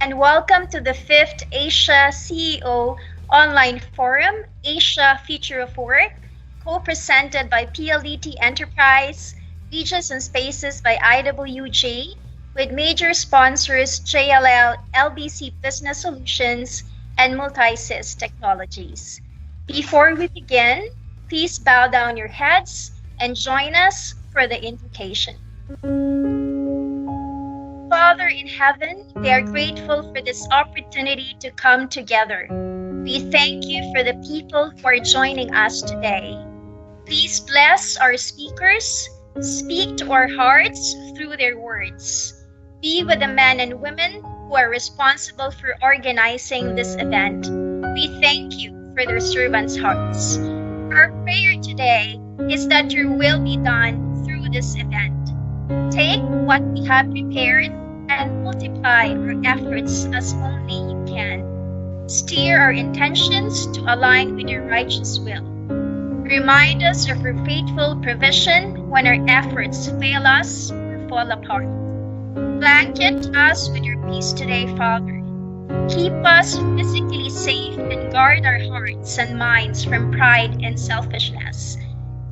and welcome to the 5th Asia CEO Online Forum, Asia Future of Work, co-presented by PLDT Enterprise, Regions and Spaces by IWJ, with major sponsors JLL, LBC Business Solutions, and Multisys Technologies. Before we begin, please bow down your heads and join us for the invocation. Father in heaven, we are grateful for this opportunity to come together. We thank you for the people who are joining us today. Please bless our speakers, speak to our hearts through their words. Be with the men and women who are responsible for organizing this event. We thank you for their servants' hearts. Our prayer today is that your will be done through this event. Take what we have prepared and multiply our efforts as only you can. Steer our intentions to align with your righteous will. Remind us of your faithful provision when our efforts fail us or fall apart. Blanket us with your peace today, Father. Keep us physically safe and guard our hearts and minds from pride and selfishness.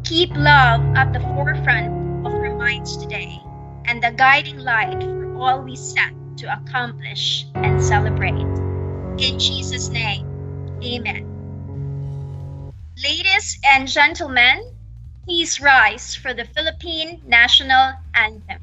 Keep love at the forefront of our minds today and the guiding light for all we set to accomplish and celebrate. In Jesus' name, amen. Ladies and gentlemen, please rise for the Philippine National Anthem.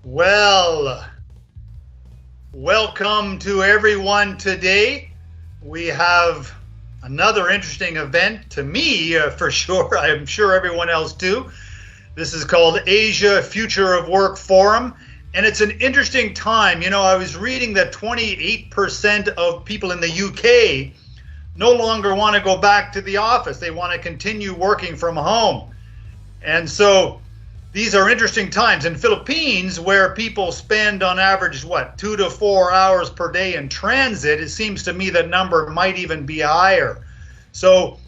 Well, welcome to everyone today. We have another interesting event to me, for sure. I'm sure everyone else too. This is called Asia Future of Work Forum, and it's an interesting time. You know, I was reading that 28% of people in the UK no longer want to go back to the office. They want to continue working from home. And so these are interesting times. In Philippines, where people spend on average, 2 to 4 hours per day in transit, it seems to me that number might even be higher. So,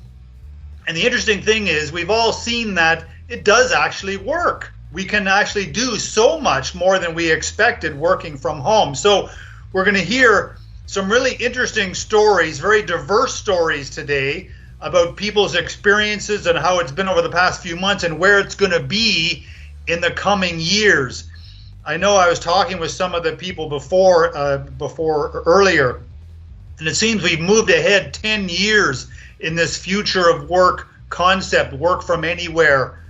and the interesting thing is, we've all seen that it does actually work. We can actually do so much more than we expected working from home. So we're going to hear some really interesting stories, very diverse stories today about people's experiences and how it's been over the past few months and where it's going to be in the coming years. I know I was talking with some of the people before earlier, and it seems we've moved ahead 10 years in this future of work concept, work from anywhere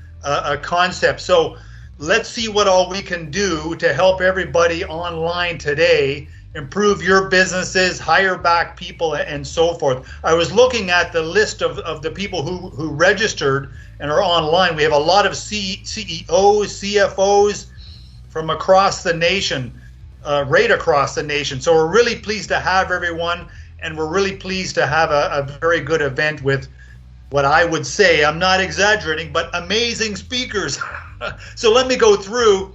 concept. So let's see what all we can do to help everybody online today improve your businesses, hire back people, and so forth. I was looking at the list of the people who registered and are online. We have a lot of CEOs, CFOs from across the nation, right across the nation. So we're really pleased to have everyone, and we're really pleased to have a very good event with what I would say, I'm not exaggerating, but amazing speakers. So let me go through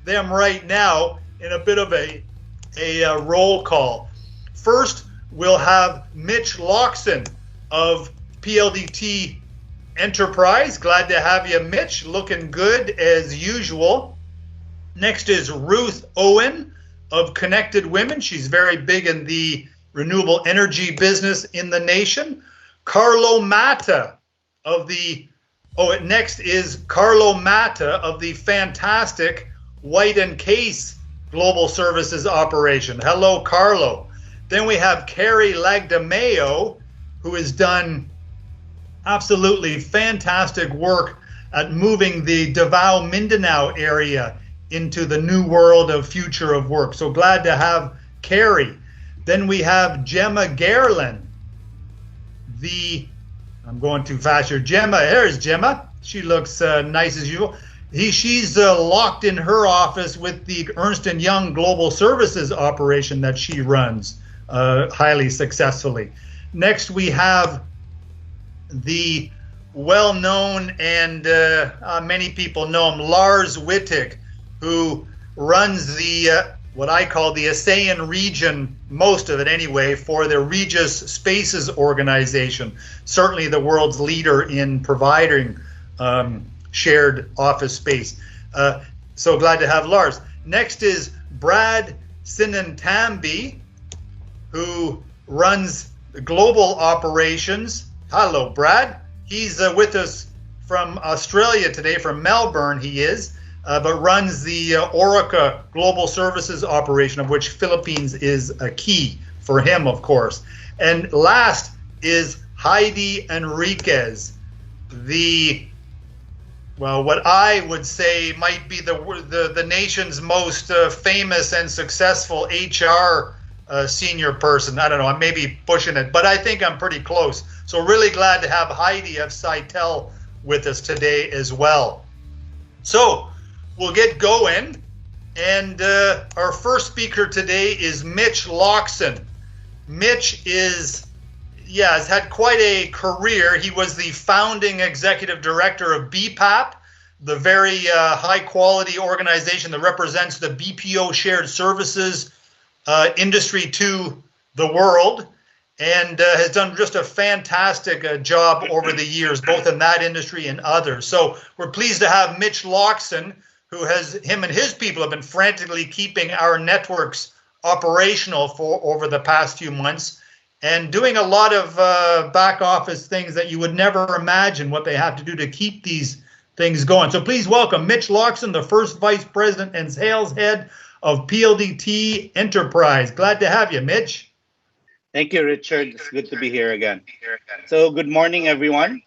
them right now in a bit of a roll call. First, we'll have MITCH LOCSIN of PLDT Enterprise. Glad to have you, Mitch. Looking good as usual. Next is Ruth Owen of Connected Women. She's very big in the renewable energy business in the nation. CARLO MATTA of the, next is CARLO MATTA of the fantastic White and Case Global Services Operation. Hello, Carlo. Then we have CARY LAGDAMEO, who has done absolutely fantastic work at moving the Davao Mindanao area into the new world of future of work. So glad to have CARY. Then we have GEMMA GAERLAN. I'm going too fast here. GEMMA, there's GEMMA. She looks nice as usual. She's locked in her office with the Ernst & Young Global Services operation that she runs highly successfully. Next, we have the well-known and many people know him, LARS WITTIG, who runs the what I call the ASEAN region, most of it anyway, for the Regus Spaces organization, certainly the world's leader in providing shared office space. So glad to have Lars. Next is Brad SINNATAMBY, who runs global operations. Hello, Brad. He's with us from Australia today, from Melbourne he is, but runs the Orica Global Services operation, of which Philippines is a key for him, of course. And last is HAIDEE ENRIQUEZ, what I would say might be the nation's most famous and successful HR senior person. I don't know, I may be pushing it, but I think I'm pretty close. So really glad to have HAIDEE of Sitel with us today as well. So we'll get going, and our first speaker today is MITCH LOCSIN. Mitch has had quite a career. He was the founding executive director of BPAP, the very high quality organization that represents the BPO shared services industry to the world, and has done just a fantastic job over the years, both in that industry and others. So we're pleased to have MITCH LOCSIN, him and his people have been frantically keeping our networks operational for over the past few months, and doing a lot of back office things that you would never imagine what they have to do to keep these things going. So please welcome MITCH LOCSIN, the first vice president and sales head of PLDT Enterprise. Glad to have you, Mitch. Thank you, Richard. It's good to be here again. So good morning, everyone.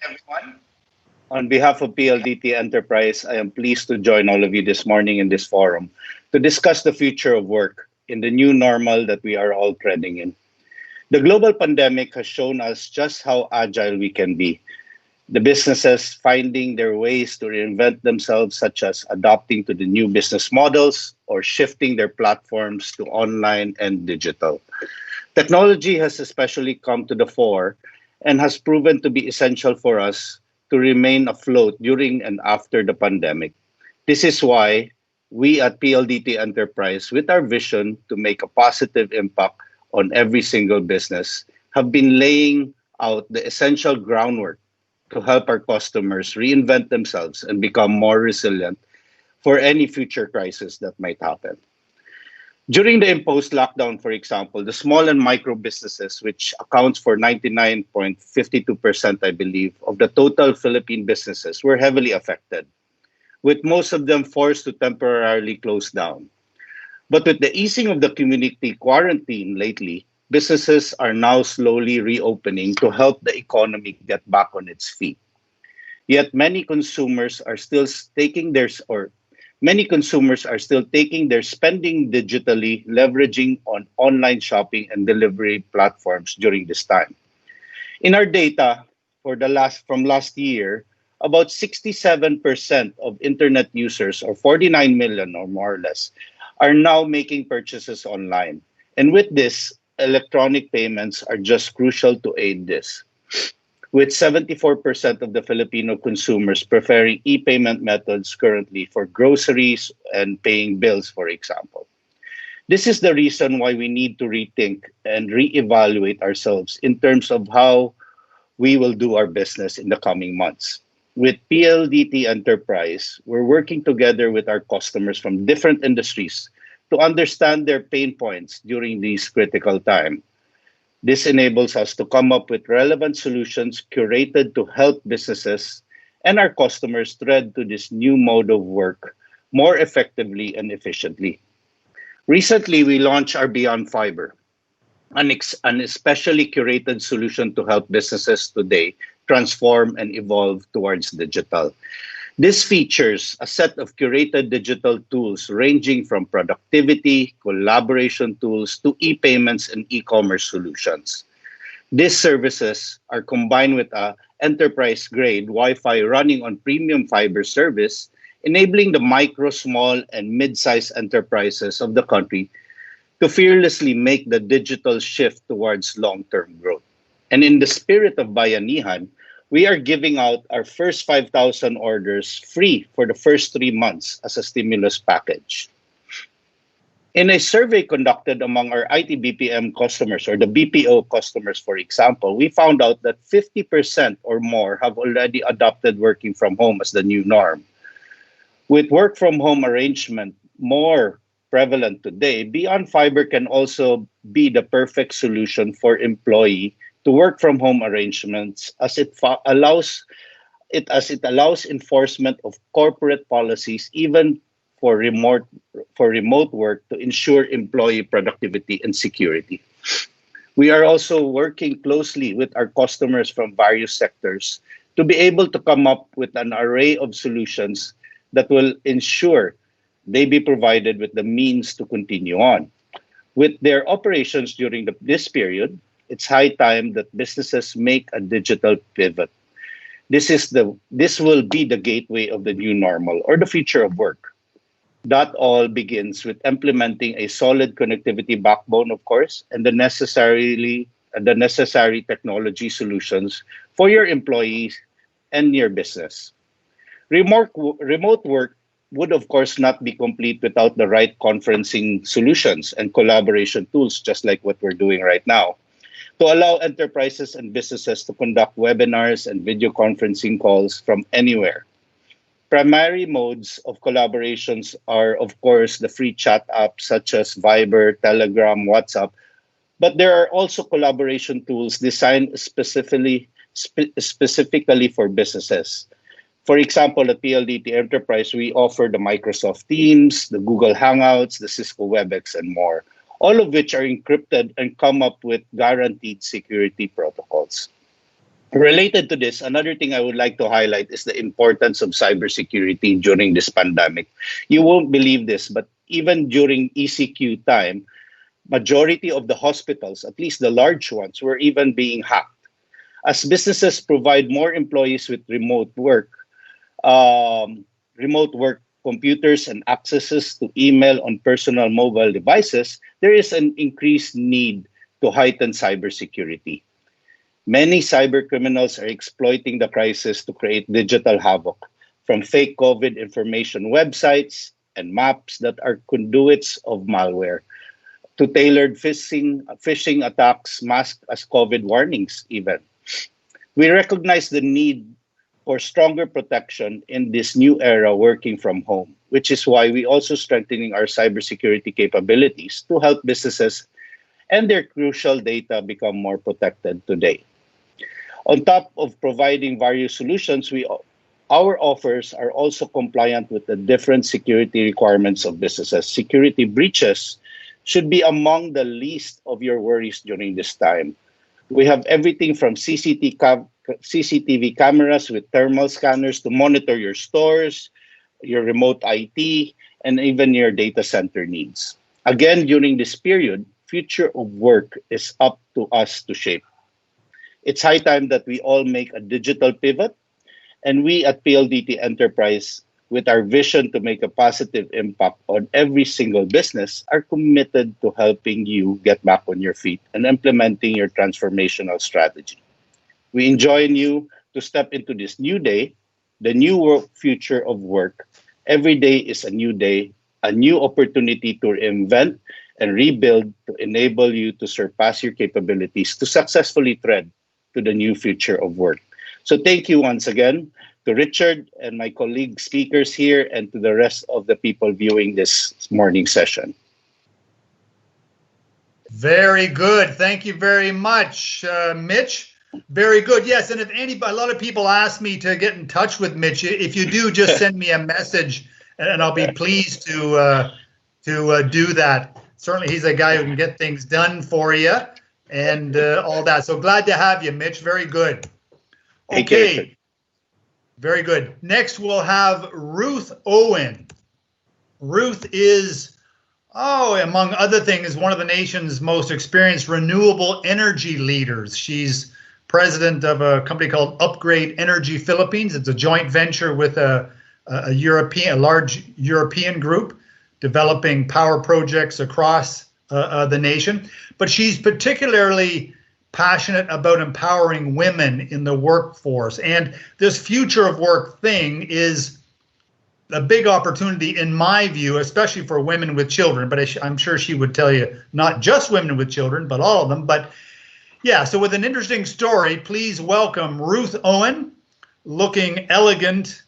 On behalf of PLDT Enterprise, I am pleased to join all of you this morning in this forum to discuss the future of work in the new normal that we are all treading in. The global pandemic has shown us just how agile we can be. The businesses finding their ways to reinvent themselves, such as adapting to the new business models or shifting their platforms to online and digital. Technology has especially come to the fore and has proven to be essential for us to remain afloat during and after the pandemic. This is why we at PLDT Enterprise, with our vision to make a positive impact on every single business, have been laying out the essential groundwork to help our customers reinvent themselves and become more resilient for any future crisis that might happen. During the imposed lockdown, for example, the small and micro businesses, which accounts for 99.52%, I believe, of the total Philippine businesses, were heavily affected, with most of them forced to temporarily close down. But with the easing of the community quarantine lately, businesses are now slowly reopening to help the economy get back on its feet. Yet many consumers are still taking Many consumers are still taking their spending digitally, leveraging on online shopping and delivery platforms during this time. In our data from last year, about 67% of internet users, or 49 million or more or less, are now making purchases online. And with this, electronic payments are just crucial to aid this, with 74% of the Filipino consumers preferring e-payment methods currently for groceries and paying bills, for example. This is the reason why we need to rethink and reevaluate ourselves in terms of how we will do our business in the coming months. With PLDT Enterprise, we're working together with our customers from different industries to understand their pain points during this critical time. This enables us to come up with relevant solutions curated to help businesses and our customers thread to this new mode of work more effectively and efficiently. Recently, we launched our Beyond Fiber, an especially curated solution to help businesses today transform and evolve towards digital. This features a set of curated digital tools ranging from productivity, collaboration tools, to e-payments and e-commerce solutions. These services are combined with a enterprise-grade Wi-Fi running on premium fiber service, enabling the micro, small, and mid-sized enterprises of the country to fearlessly make the digital shift towards long-term growth. And in the spirit of Bayanihan, we are giving out our first 5,000 orders free for the first 3 months as a stimulus package. In a survey conducted among our IT BPM customers, or the BPO customers, for example, we found out that 50% or more have already adopted working from home as the new norm. With work from home arrangement more prevalent today, Beyond Fiber can also be the perfect solution for employee to work from home arrangements as it allows enforcement of corporate policies even for remote work to ensure employee productivity and security. We are also working closely with our customers from various sectors to be able to come up with an array of solutions that will ensure they be provided with the means to continue on. With their operations during this period, it's high time that businesses make a digital pivot. This will be the gateway of the new normal, or the future of work. That all begins with implementing a solid connectivity backbone, of course, and the necessary technology solutions for your employees and your business. Remote work would, of course, not be complete without the right conferencing solutions and collaboration tools, just like what we're doing right now, to allow enterprises and businesses to conduct webinars and video conferencing calls from anywhere. Primary modes of collaborations are, of course, the free chat apps such as Viber, Telegram, WhatsApp, but there are also collaboration tools designed specifically for businesses. For example, at PLDT Enterprise, we offer the Microsoft Teams, the Google Hangouts, the Cisco WebEx, and more, all of which are encrypted and come up with guaranteed security protocols. Related to this, another thing I would like to highlight is the importance of cybersecurity during this pandemic. You won't believe this, but even during ECQ time, majority of the hospitals, at least the large ones, were even being hacked. As businesses provide more employees with remote work computers and accesses to email on personal mobile devices, there is an increased need to heighten cybersecurity. Many cyber criminals are exploiting the crisis to create digital havoc, from fake COVID information websites and maps that are conduits of malware, to tailored phishing attacks masked as COVID warnings even. We recognize the need for stronger protection in this new era working from home, which is why we also strengthening our cybersecurity capabilities to help businesses and their crucial data become more protected today. On top of providing various solutions, our offers are also compliant with the different security requirements of businesses. Security breaches should be among the least of your worries during this time. We have everything from CCTV cameras with thermal scanners to monitor your stores, your remote IT, and even your data center needs. Again, during this period, future of work is up to us to shape. It's high time that we all make a digital pivot, and we at PLDT Enterprise, with our vision to make a positive impact on every single business, are committed to helping you get back on your feet and implementing your transformational strategy. We enjoin you to step into this new day, the new future of work. Every day is a new day, a new opportunity to reinvent and rebuild to enable you to surpass your capabilities to successfully tread to the new future of work. So thank you once again to Richard and my colleague speakers here, and to the rest of the people viewing this morning session. Very good. Thank you very much, Mitch. Very good. Yes, and if anybody, a lot of people ask me to get in touch with Mitch. If you do, just send me a message, and I'll be pleased to do that. Certainly, he's a guy who can get things done for you and all that. So glad to have you, Mitch. Very good. Okay. Very good. Next, we'll have Ruth Owen. Ruth is, among other things, one of the nation's most experienced renewable energy leaders. She's president of a company called Upgrade Energy Philippines. It's a joint venture with a large European group developing power projects across the nation. But she's particularly passionate about empowering women in the workforce. And this future of work thing is a big opportunity, in my view, especially for women with children. But I'm sure she would tell you not just women with children, but all of them. But yeah, so with an interesting story, please welcome Ruth Owen, looking elegant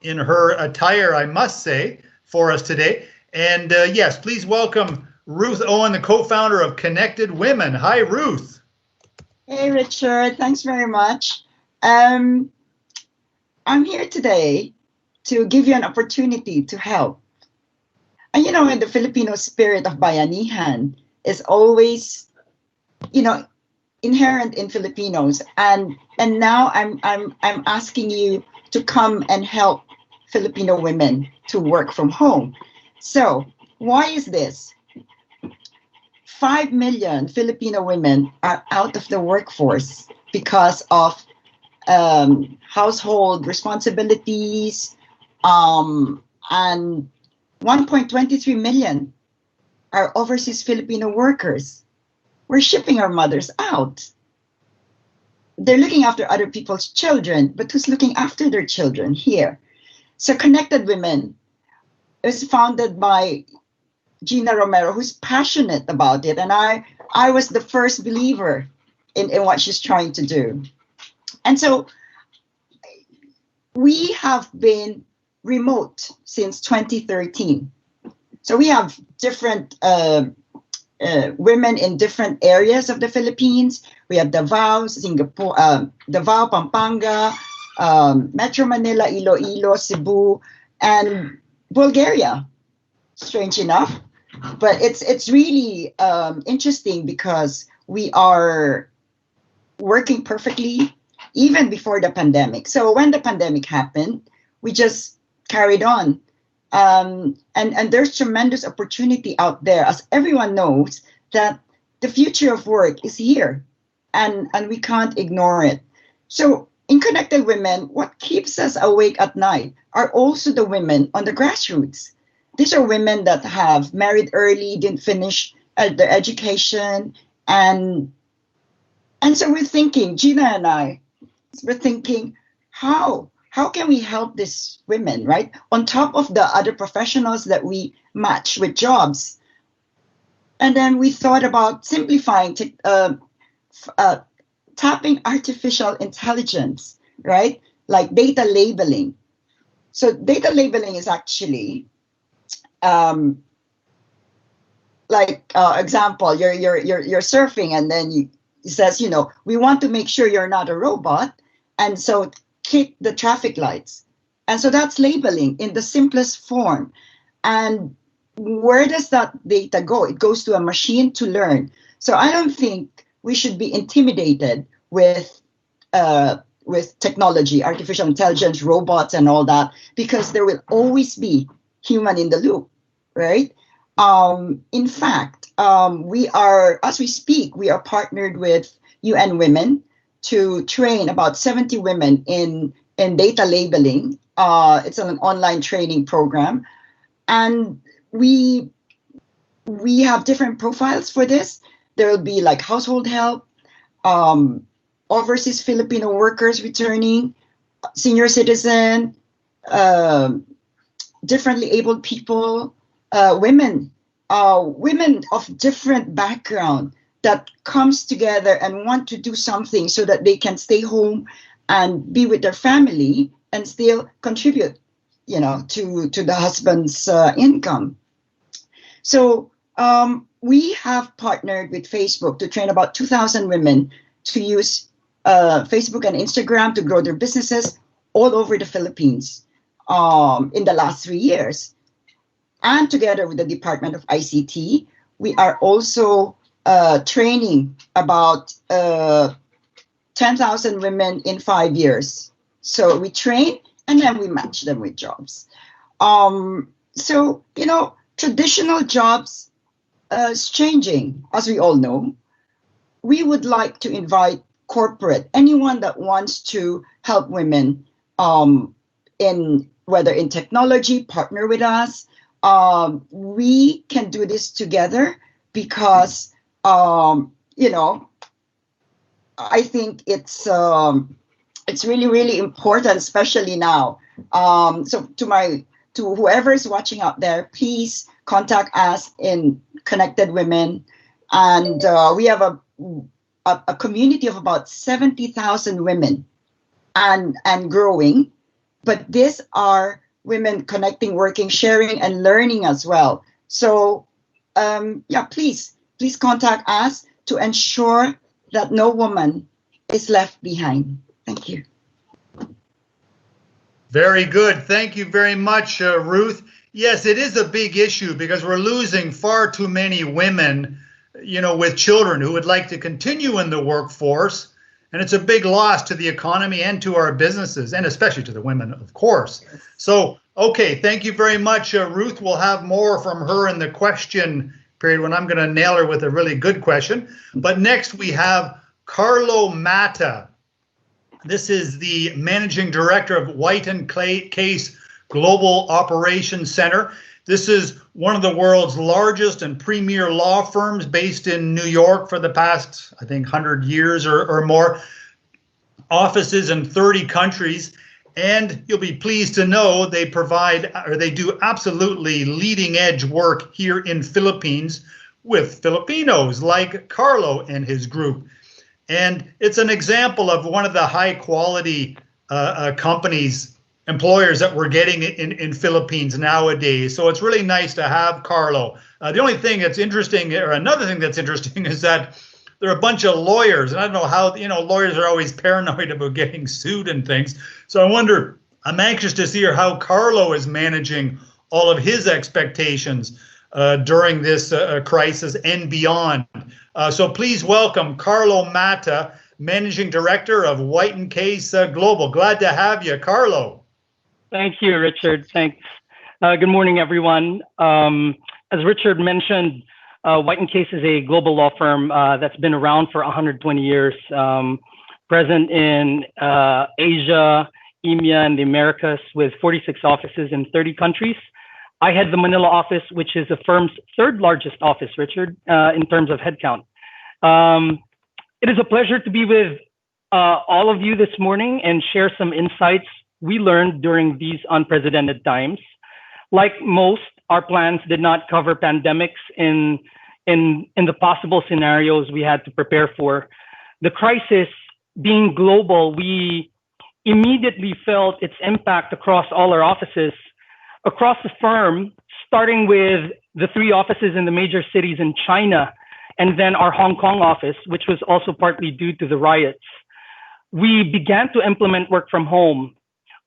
in her attire, I must say, for us today. And yes, please welcome Ruth Owen, the co-founder of Connected Women. Hi, Ruth. Hey, Richard. Thanks very much. I'm here today to give you an opportunity to help. And you know, in the Filipino spirit of bayanihan is always, inherent in Filipinos. And now I'm asking you to come and help Filipino women to work from home. So why is this? 5 million Filipino women are out of the workforce because of household responsibilities, and 1.23 million are overseas Filipino workers. We're shipping our mothers out. They're looking after other people's children, but who's looking after their children here? So Connected Women is founded by Gina Romero, who's passionate about it. And I was the first believer in what she's trying to do. And so we have been remote since 2013. So we have different women in different areas of the Philippines. We have Davao, Singapore, Davao, Pampanga, Metro Manila, Iloilo, Cebu, and Bulgaria. Strange enough, but it's really interesting because we are working perfectly even before the pandemic. So when the pandemic happened, we just carried on. And there's tremendous opportunity out there, as everyone knows, that the future of work is here, and we can't ignore it. So in Connected Women, what keeps us awake at night are also the women on the grassroots. These are women that have married early, didn't finish their education, and so we're thinking, Gina and I, we're thinking, how can we help these women, right? On top of the other professionals that we match with jobs. And then we thought about simplifying, tapping artificial intelligence, right? Like data labeling. So data labeling is actually, example, you're surfing, and then it says, we want to make sure you're not a robot, and so click the traffic lights. And so that's labeling in the simplest form. And where does that data go? It goes to a machine to learn. So I don't think we should be intimidated with with technology, artificial intelligence, robots, and all that, because there will always be human in the loop, right? In fact, we are, as we speak, we are partnered with UN Women to train about 70 women in data labeling. It's an online training program, and we have different profiles for this. There will be like household help, overseas Filipino workers returning, senior citizen, differently abled people, women of different background that comes together and want to do something so that they can stay home and be with their family and still contribute, you know, to the husband's income. So we have partnered with Facebook to train about 2,000 women to use Facebook and Instagram to grow their businesses all over the Philippines in the last 3 years. And together with the Department of ICT, we are also training about 10,000 women in 5 years. So we train and then we match them with jobs. So, you know, traditional jobs is changing, as we all know. We would like to invite corporate, anyone that wants to help women in whether in technology, partner with us. We can do this together because, you know, I think it's really, really important, especially now. So to whoever is watching out there, please contact us in Connected Women. And we have a community of about 70,000 women and growing. But these are women connecting, working, sharing, and learning as well. So yeah, please contact us to ensure that no woman is left behind. Thank you. Very good. Thank you very much, Ruth. Yes, it is a big issue because we're losing far too many women, you know, with children who would like to continue in the workforce. And it's a big loss to the economy and to our businesses, and especially to the women, of course. So, okay, thank you very much, Ruth. We'll have more from her in the question period when I'm going to nail her with a really good question. But next we have CARLO MATTA. This is the Managing Director of White & Case Global Operations Center. This is one of the world's largest and premier law firms based in New York for the past, I think, 100 years or more. Offices in 30 countries. And you'll be pleased to know they provide, or they do absolutely leading edge work here in Philippines with Filipinos like CARLO and his group. And it's an example of one of the high quality companies, employers that we're getting in Philippines nowadays. So it's really nice to have CARLO. The only thing that's interesting, or another thing that's interesting, is that there are a bunch of lawyers, and I don't know how, you know, lawyers are always paranoid about getting sued and things. So I wonder, I'm anxious to see how CARLO is managing all of his expectations during this crisis and beyond. So please welcome CARLO MATTA, Managing Director of White & Case Global. Glad to have you, CARLO. Thank you, Richard. Thanks. Good morning, everyone. As Richard mentioned, White & Case is a global law firm that's been around for 120 years, present in Asia, EMEA, and the Americas with 46 offices in 30 countries. I head the Manila office, which is the firm's third largest office, Richard, in terms of headcount. It is a pleasure to be with all of you this morning and share some insights we learned during these unprecedented times. Like most, our plans did not cover pandemics in the possible scenarios we had to prepare for. The crisis being global, we immediately felt its impact across all our offices, across the firm, starting with the 3 offices in the major cities in China, and then our Hong Kong office, which was also partly due to the riots. We began to implement work from home.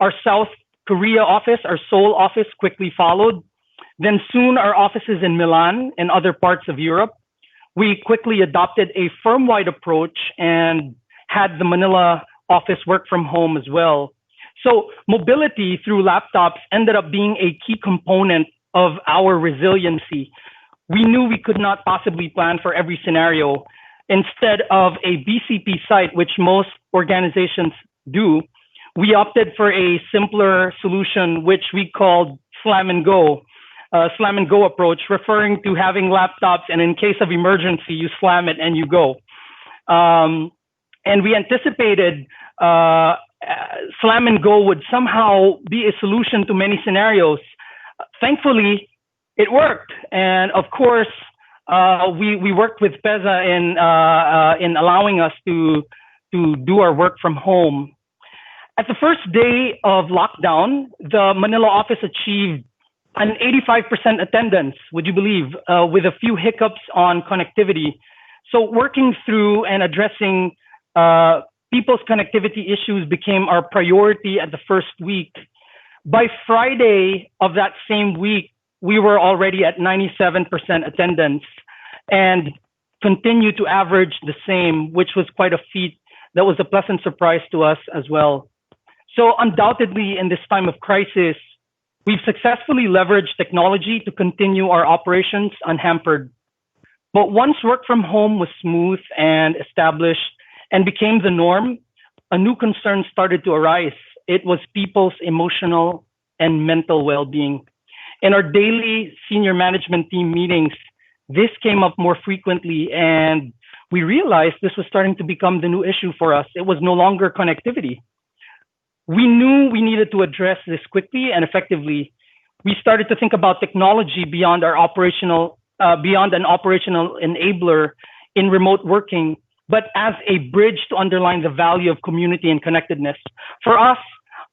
Our South Korea office, our Seoul office, quickly followed. Then soon our offices in Milan and other parts of Europe. We quickly adopted a firm-wide approach and had the Manila office work from home as well. So mobility through laptops ended up being a key component of our resiliency. We knew we could not possibly plan for every scenario. Instead of a BCP site, which most organizations do, we opted for a simpler solution, which we called slam and go approach, referring to having laptops, and in case of emergency, you slam it and you go. And we anticipated slam and go would somehow be a solution to many scenarios. Thankfully, it worked. And of course, we worked with PEZA in allowing us to do our work from home. At the first day of lockdown, the Manila office achieved an 85% attendance, would you believe, with a few hiccups on connectivity. So working through and addressing people's connectivity issues became our priority at the first week. By Friday of that same week, we were already at 97% attendance and continued to average the same, which was quite a feat. That was a pleasant surprise to us as well. So undoubtedly, in this time of crisis, we've successfully leveraged technology to continue our operations unhampered. But once work from home was smooth and established and became the norm, a new concern started to arise. It was people's emotional and mental well-being. In our daily senior management team meetings, this came up more frequently, and we realized this was starting to become the new issue for us. It was no longer connectivity. We knew we needed to address this quickly and effectively. We started to think about technology beyond an operational enabler in remote working, but as a bridge to underline the value of community and connectedness. For us,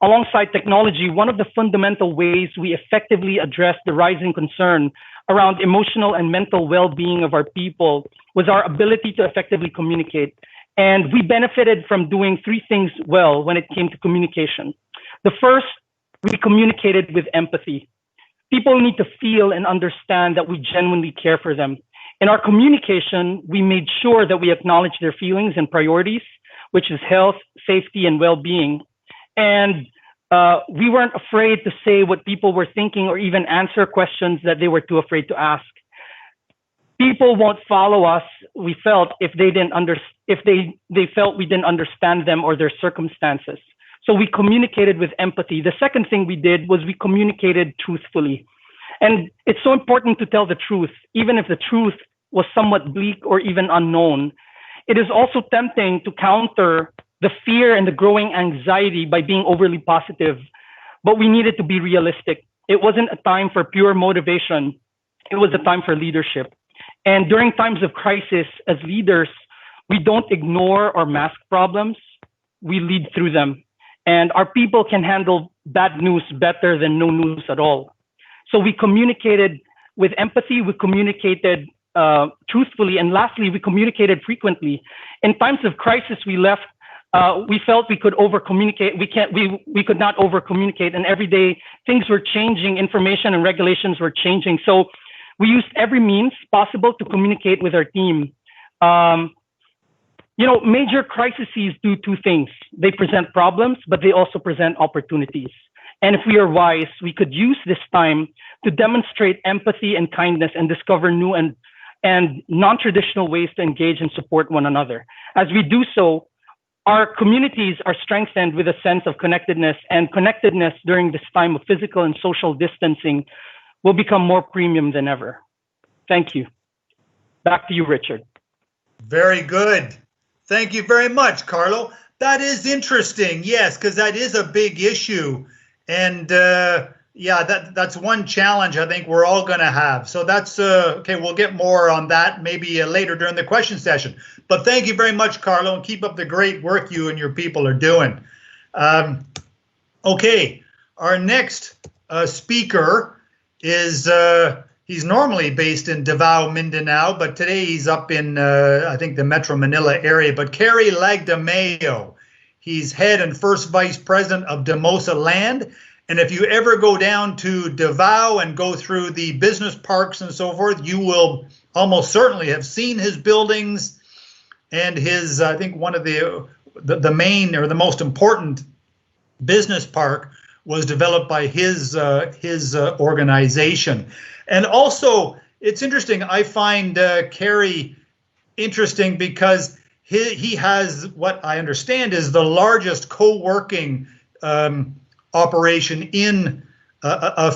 alongside technology, one of the fundamental ways we effectively address the rising concern around emotional and mental well-being of our people was our ability to effectively communicate. And we benefited from doing three things well when it came to communication. The first, we communicated with empathy. People need to feel and understand that we genuinely care for them. In our communication, we made sure that we acknowledge their feelings and priorities, which is health, safety, and well-being. And we weren't afraid to say what people were thinking or even answer questions that they were too afraid to ask. People won't follow us, we felt, if they felt we didn't understand them or their circumstances. So we communicated with empathy. The second thing we did was we communicated truthfully. And it's so important to tell the truth, even if the truth was somewhat bleak or even unknown. It is also tempting to counter the fear and the growing anxiety by being overly positive, but we needed to be realistic. It wasn't a time for pure motivation. It was a time for leadership. And during times of crisis, as leaders, we don't ignore or mask problems. We lead through them. And our people can handle bad news better than no news at all. So we communicated with empathy, we communicated truthfully, and lastly, we communicated frequently. In times of crisis, we felt we could over-communicate. We could not over-communicate, and every day things were changing, information and regulations were changing. So we used every means possible to communicate with our team. Major crises do two things. They present problems, but they also present opportunities. And if we are wise, we could use this time to demonstrate empathy and kindness and discover new and non-traditional ways to engage and support one another. As we do so, our communities are strengthened with a sense of connectedness, and connectedness during this time of physical and social distancing will become more premium than ever. Thank you. Back to you, Richard. Very good. Thank you very much, Carlo. That is interesting, yes, because that is a big issue. And that's one challenge I think we're all going to have. So that's okay. We'll get more on that maybe later during the question session. But thank you very much, Carlo, and keep up the great work you and your people are doing. Okay, our next speaker is he's normally based in Davao, Mindanao, but today he's up in I think the Metro Manila area. But CARY LAGDAMEO. He's head and first vice president of Damosa Land. And if you ever go down to Davao and go through the business parks and so forth, you will almost certainly have seen his buildings and his, I think one of the the main or the most important business park was developed by his organization. And also, it's interesting. I find CARY interesting because he has what I understand is the largest co-working operation in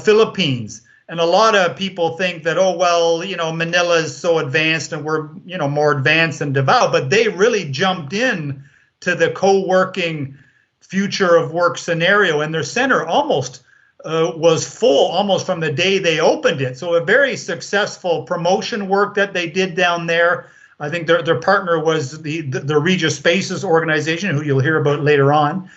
Philippines. And a lot of people think that, oh, well, you know, Manila is so advanced and we're, you know, more advanced than Davao, but they really jumped in to the co-working future of work scenario, and their center almost was full almost from the day they opened it. So a very successful promotion work that they did down there. I think their partner was the Regus Spaces organization, who you'll hear about later on.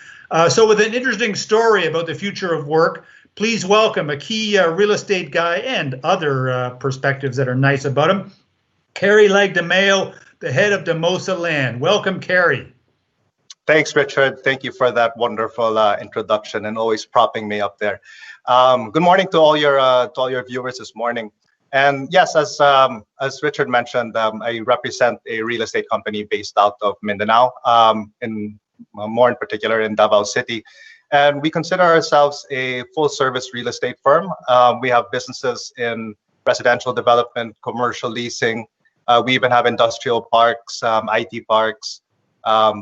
So with an interesting story about the future of work, please welcome a key real estate guy and other perspectives that are nice about him, CARY LAGDAMEO, the head of Damosa Land. Welcome, CARY. Thanks, Richard. Thank you for that wonderful introduction and always propping me up there. Good morning to all your viewers this morning. And yes, as Richard mentioned, I represent a real estate company based out of Mindanao, more in particular in Davao City. And we consider ourselves a full-service real estate firm. We have businesses in residential development, commercial leasing. We even have industrial parks, IT parks,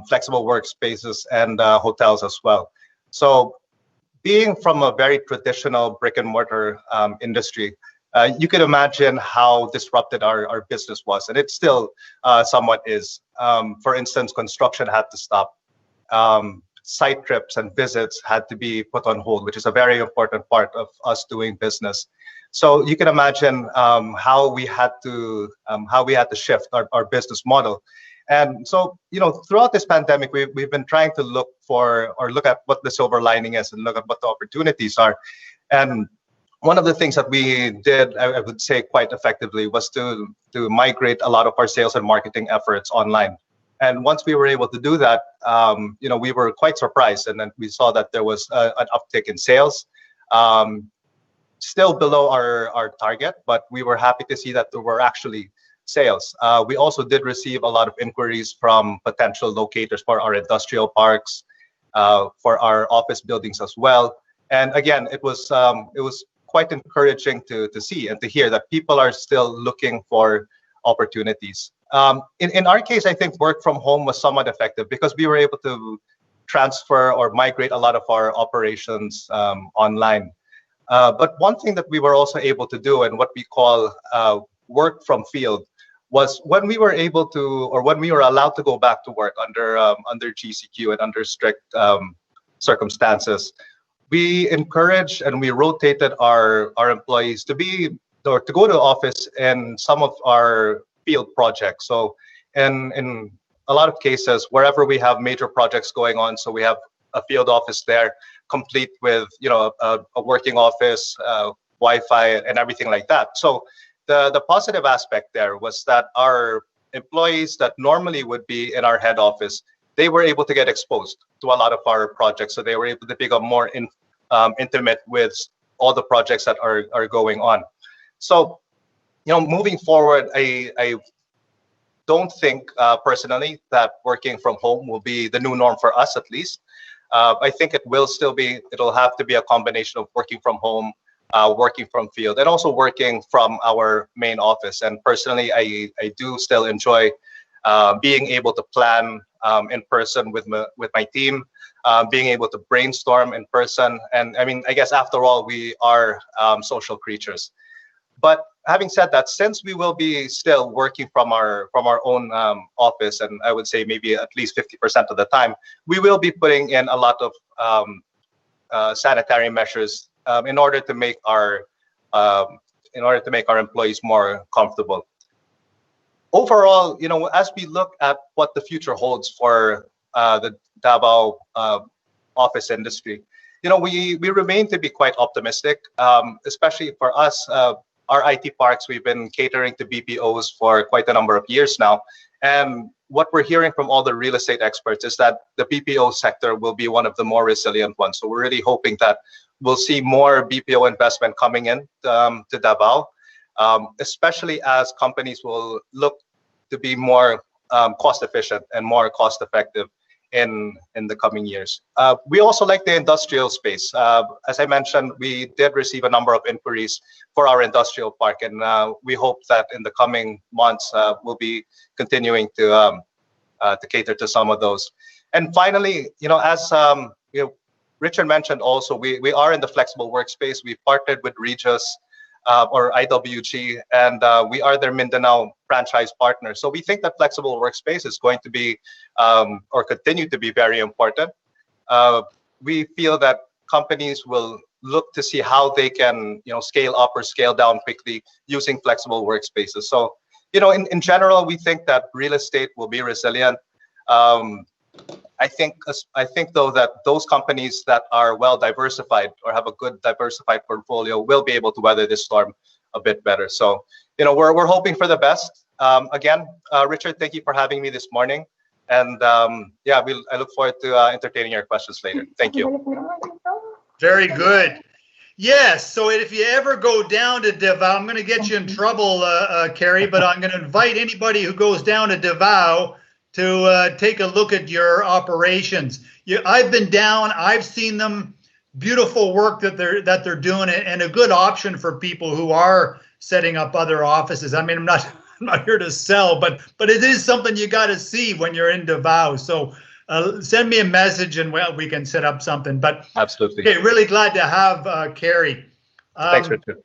flexible workspaces, and hotels as well. So being from a very traditional brick and mortar industry, you can imagine how disrupted our business was, and it still somewhat is. For instance, construction had to stop. Site trips and visits had to be put on hold, which is a very important part of us doing business. So you can imagine how we had to shift our business model. And so, you know, throughout this pandemic, we've been trying to look at what the silver lining is and look at what the opportunities are. And one of the things that we did, I would say quite effectively, was to migrate a lot of our sales and marketing efforts online. And once we were able to do that, you know, we were quite surprised, and then we saw that there was an uptick in sales, still below our target, but we were happy to see that there were actually sales. We also did receive a lot of inquiries from potential locators for our industrial parks, for our office buildings as well. And again, it was quite encouraging to see and to hear that people are still looking for opportunities. In our case, I think work from home was somewhat effective because we were able to transfer or migrate a lot of our operations online. But one thing that we were also able to do, and what we call work from field, was when we were able to, or when we were allowed to go back to work under GCQ and under strict circumstances, we encouraged and we rotated our employees to go to office in some of our field projects. So in a lot of cases, wherever we have major projects going on, so we have a field office there, complete with, you know, a working office, Wi-Fi, and everything like that. So the positive aspect there was that our employees that normally would be in our head office, they were able to get exposed to a lot of our projects. So they were able to become more intimate with all the projects that are going on. So, you know, moving forward, I don't think personally that working from home will be the new norm for us, at least. I think it'll have to be a combination of working from home, working from field, and also working from our main office. And personally, I do still enjoy being able to plan in person with my team, being able to brainstorm in person. And I mean, I guess after all, we are social creatures. But having said that, since we will be still working from our own office, and I would say maybe at least 50% of the time, we will be putting in a lot of sanitary measures in order to make our employees more comfortable. Overall, you know, as we look at what the future holds for the Davao office industry, you know, we remain to be quite optimistic, especially for us. Our IT parks, we've been catering to BPOs for quite a number of years now. And what we're hearing from all the real estate experts is that the BPO sector will be one of the more resilient ones. So we're really hoping that we'll see more BPO investment coming in to Davao, especially as companies will look to be more cost efficient and more cost effective in the coming years. We also like the industrial space. As I mentioned, we did receive a number of inquiries for our industrial park, and we hope that in the coming months we'll be continuing to cater to some of those. And finally, as Richard mentioned, also we are in the flexible workspace. We partnered with Regus or IWG, and we are their Mindanao franchise partner. So we think that flexible workspace is going to be or continue to be very important. We feel that companies will look to see how they can scale up or scale down quickly using flexible workspaces. So in general, we think that real estate will be resilient. I think though that those companies that are well diversified or have a good diversified portfolio will be able to weather this storm a bit better. So we're hoping for the best. Again, Richard, thank you for having me this morning, and I look forward to entertaining your questions later. Thank you. Very good. Yes, so if you ever go down to Davao, I'm going to get you in trouble, CARY, but I'm going to invite anybody who goes down to Davao to take a look at your operations. I've been down, I've seen them, beautiful work that they're doing, and a good option for people who are setting up other offices. I mean, I'm not here to sell, but it is something you got to see when you're in Davao. So send me a message and we can set up something. But absolutely. Okay, really glad to have CARY. Thanks, Richard.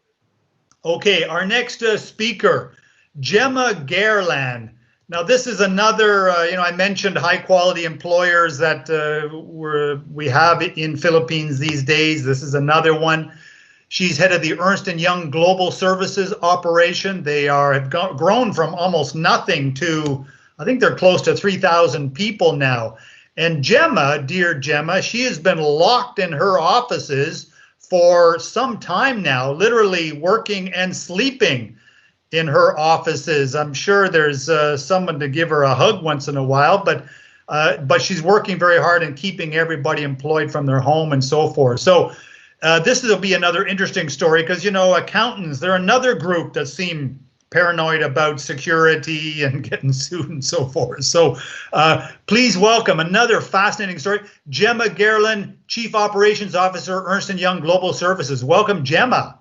Okay, our next speaker, GEMMA GAERLAN. Now, this is another, I mentioned high quality employers that we have in Philippines these days. This is another one. She's head of the Ernst & Young Global Services operation. They have grown from almost nothing to, I think they're close to 3,000 people now. And GEMMA, dear GEMMA, she has been locked in her offices for some time now, literally working and sleeping in her offices. I'm sure there's someone to give her a hug once in a while, but she's working very hard and keeping everybody employed from their home and so forth. So this will be another interesting story because, accountants, they're another group that seem paranoid about security and getting sued and so forth. So please welcome another fascinating story, GEMMA GAERLAN, Chief Operations Officer, Ernst & Young Global Services. Welcome, GEMMA.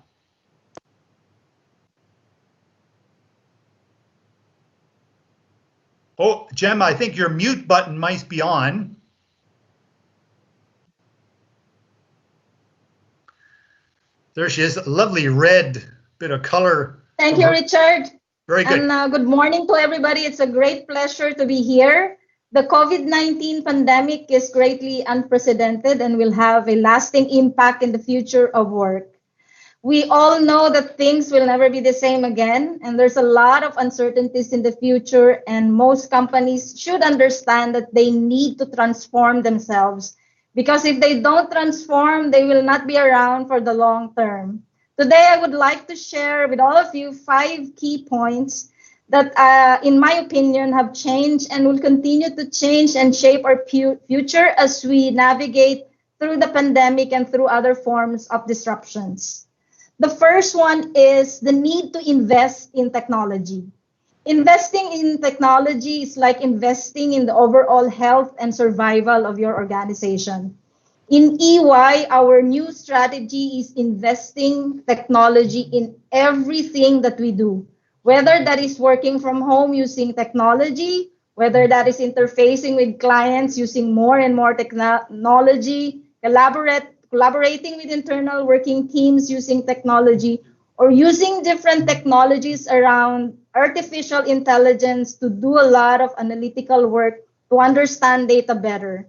Oh, GEMMA, I think your mute button might be on. There she is, a lovely red bit of color. Thank you, Richard. Very good. And good morning to everybody. It's a great pleasure to be here. The COVID-19 pandemic is greatly unprecedented and will have a lasting impact in the future of work. We all know that things will never be the same again, and there's a lot of uncertainties in the future, and most companies should understand that they need to transform themselves, because if they don't transform, they will not be around for the long term. Today, I would like to share with all of you 5 key points that, in my opinion, have changed and will continue to change and shape our future as we navigate through the pandemic and through other forms of disruptions. The first one is the need to invest in technology. Investing in technology is like investing in the overall health and survival of your organization. In EY, our new strategy is investing technology in everything that we do, whether that is working from home using technology, whether that is interfacing with clients using more and more technology, collaborating with internal working teams using technology, or using different technologies around artificial intelligence to do a lot of analytical work to understand data better.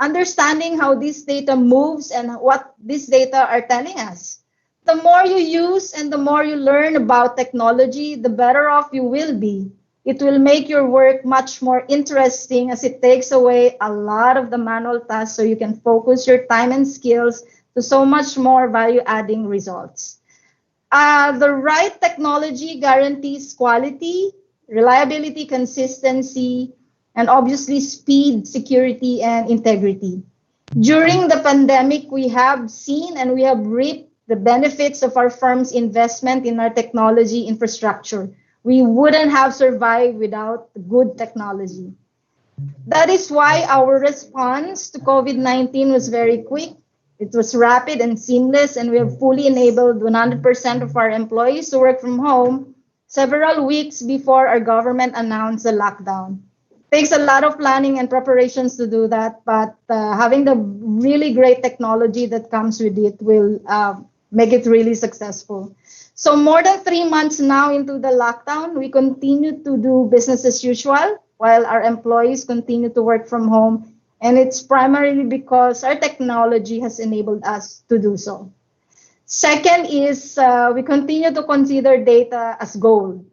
Understanding how this data moves and what this data are telling us. The more you use and the more you learn about technology, the better off you will be. It will make your work much more interesting as it takes away a lot of the manual tasks so you can focus your time and skills to so much more value-adding results. The right technology guarantees quality, reliability, consistency, and obviously speed, security, and integrity. During the pandemic, we have seen and we have reaped the benefits of our firm's investment in our technology infrastructure. We wouldn't have survived without good technology. That is why our response to COVID-19 was very quick. It was rapid and seamless, and we have fully enabled 100% of our employees to work from home several weeks before our government announced the lockdown. Takes a lot of planning and preparations to do that, but having the really great technology that comes with it will make it really successful. So more than 3 months now into the lockdown, we continue to do business as usual while our employees continue to work from home. And it's primarily because our technology has enabled us to do so. Second is we continue to consider data as gold.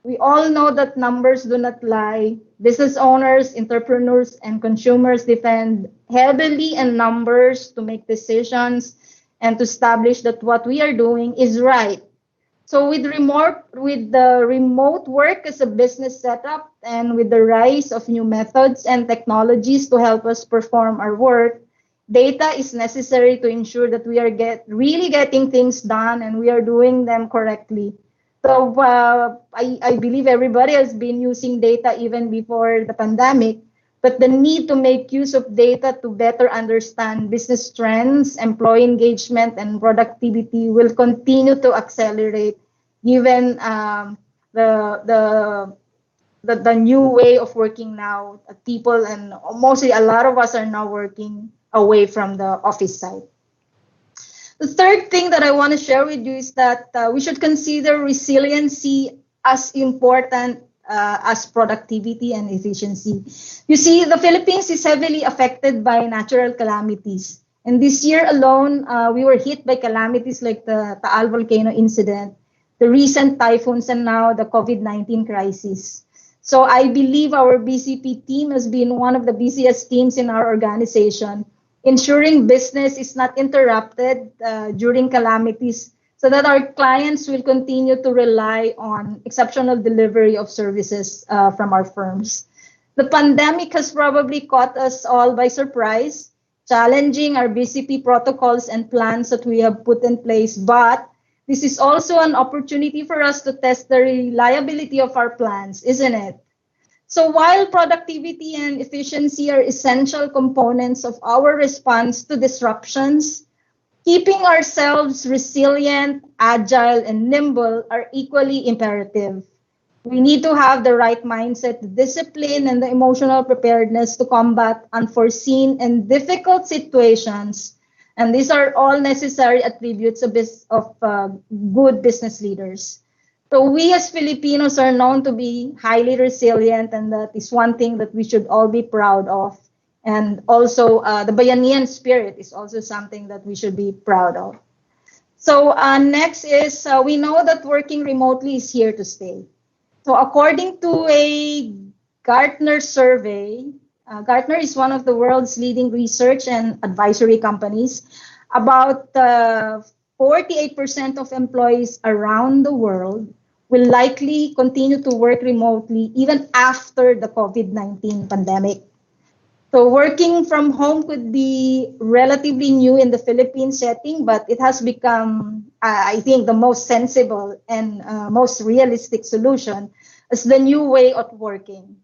We all know that numbers do not lie. Business owners, entrepreneurs, and consumers depend heavily on numbers to make decisions and to establish that what we are doing is right. So with the remote work as a business setup and with the rise of new methods and technologies to help us perform our work, data is necessary to ensure that we are really getting things done and we are doing them correctly. So I believe everybody has been using data even before the pandemic, but the need to make use of data to better understand business trends, employee engagement, and productivity will continue to accelerate given the new way of working now. People and mostly a lot of us are now working away from the office side. The third thing that I want to share with you is that we should consider resiliency as important as productivity and efficiency. You see, the Philippines is heavily affected by natural calamities. And this year alone, we were hit by calamities like the Taal volcano incident, the recent typhoons, and now the COVID-19 crisis. So I believe our BCP team has been one of the busiest teams in our organization, ensuring business is not interrupted during calamities so that our clients will continue to rely on exceptional delivery of services from our firms. The pandemic has probably caught us all by surprise, challenging our BCP protocols and plans that we have put in place, but this is also an opportunity for us to test the reliability of our plans, isn't it? So while productivity and efficiency are essential components of our response to disruptions, keeping ourselves resilient, agile, and nimble are equally imperative. We need to have the right mindset, the discipline, and the emotional preparedness to combat unforeseen and difficult situations. And these are all necessary attributes of good business leaders. So we as Filipinos are known to be highly resilient, and that is one thing that we should all be proud of. And also the Bayanihan spirit is also something that we should be proud of. So next is we know that working remotely is here to stay. So according to a Gartner survey, Gartner is one of the world's leading research and advisory companies. About 48% of employees around the world will likely continue to work remotely even after the COVID-19 pandemic. So working from home could be relatively new in the Philippine setting, but it has become, I think, the most sensible and most realistic solution as the new way of working.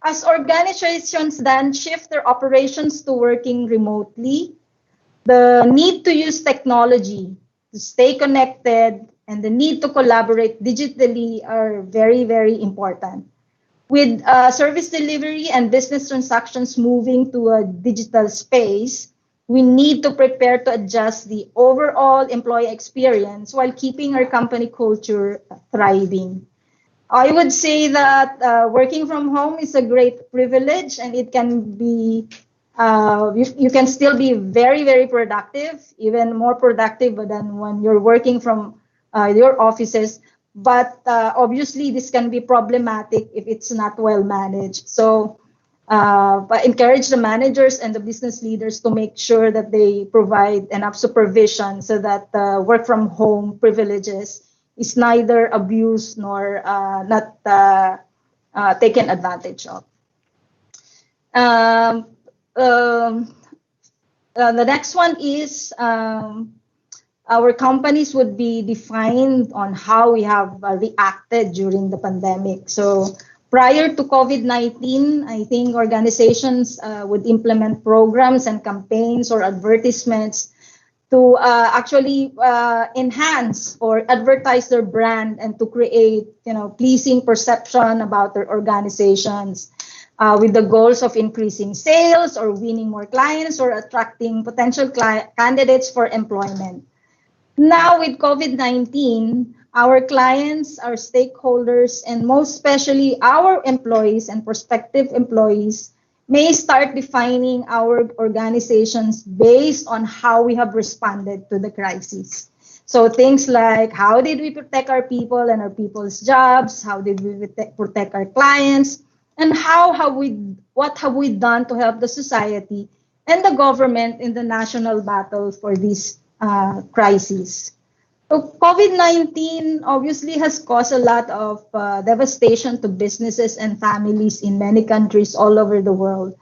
As organizations then shift their operations to working remotely, the need to use technology to stay connected and the need to collaborate digitally are very, very important. With service delivery and business transactions moving to a digital space, we need to prepare to adjust the overall employee experience while keeping our company culture thriving. I would say that working from home is a great privilege, and it can be, you can still be very, very productive, even more productive than when you're working from your offices. But obviously, this can be problematic if it's not well managed. So but encourage the managers and the business leaders to make sure that they provide enough supervision so that work from home privileges is neither abused nor not taken advantage of. The next one is our companies would be defined on how we have reacted during the pandemic. So Prior to COVID-19, I think organizations would implement programs and campaigns or advertisements to actually enhance or advertise their brand and to create, pleasing perception about their organizations with the goals of increasing sales or winning more clients or attracting potential candidates for employment. Now with COVID-19, our clients, our stakeholders, and most especially our employees and prospective employees may start defining our organizations based on how we have responded to the crisis. So things like, how did we protect our people and our people's jobs? How did we protect our clients? And what have we done to help the society and the government in the national battle for this crisis? So COVID-19 obviously has caused a lot of devastation to businesses and families in many countries all over the world.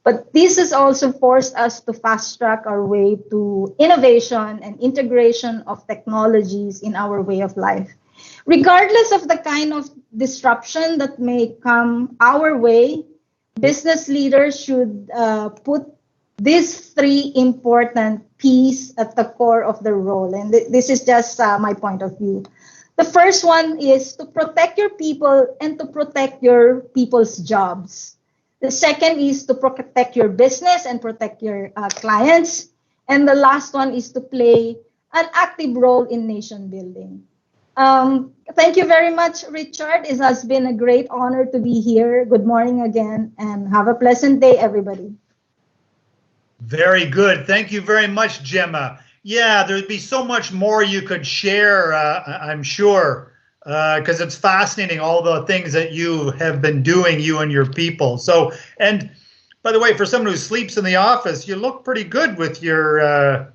But this has also forced us to fast track our way to innovation and integration of technologies in our way of life. Regardless of the kind of disruption that may come our way, business leaders should put these three important P's at the core of the role. And this is just my point of view. The first one is to protect your people and to protect your people's jobs. The second is to protect your business and protect your clients. And the last one is to play an active role in nation building. Thank you very much, Richard. It has been a great honor to be here. Good morning again, and have a pleasant day, everybody. Very good. Thank you very much, GEMMA. Yeah, there'd be so much more you could share, I'm sure, because it's fascinating, all the things that you have been doing, you and your people. So, and by the way, for someone who sleeps in the office, you look pretty good with your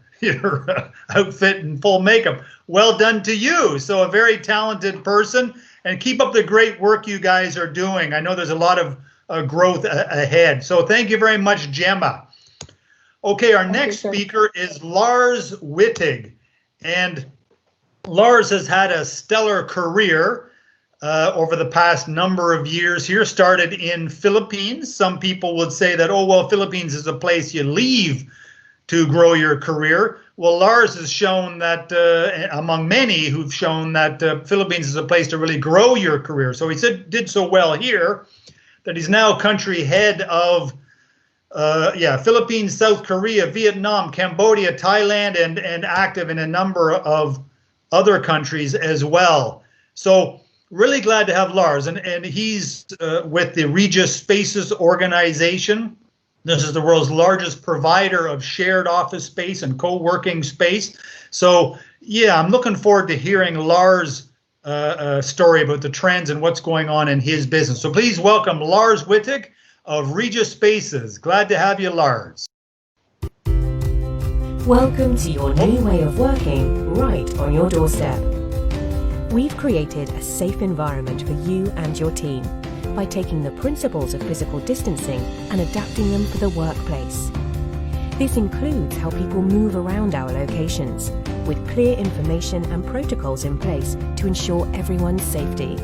outfit and full makeup. Well done to you. So a very talented person, and keep up the great work you guys are doing. I know there's a lot of growth ahead. So thank you very much, GEMMA. Okay, our next speaker is LARS Wittig, and LARS has had a stellar career over the past number of years here. Started in Philippines. Some people would say that, oh, well, Philippines is a place you leave to grow your career. Well, LARS has shown that, among many who've shown that Philippines is a place to really grow your career. So he did so well here that he's now country head of Philippines, South Korea, Vietnam, Cambodia, Thailand, and active in a number of other countries as well. So really glad to have LARS, and he's with the Regus Spaces organization. This is the world's largest provider of shared office space and co-working space. So yeah, I'm looking forward to hearing LARS' story about the trends and what's going on in his business. So please welcome LARS Wittig of Regus Spaces. Glad to have you, LARS. Welcome to your new way of working right on your doorstep. We've created a safe environment for you and your team by taking the principles of physical distancing and adapting them for the workplace. This includes how people move around our locations, with clear information and protocols in place to ensure everyone's safety.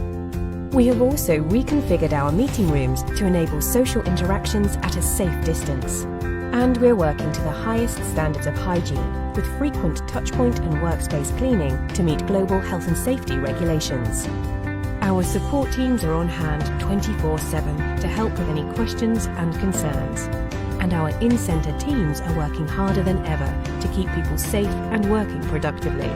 We have also reconfigured our meeting rooms to enable social interactions at a safe distance. And we're working to the highest standards of hygiene, with frequent touchpoint and workspace cleaning to meet global health and safety regulations. Our support teams are on hand 24/7 to help with any questions and concerns. And our in-centre teams are working harder than ever to keep people safe and working productively.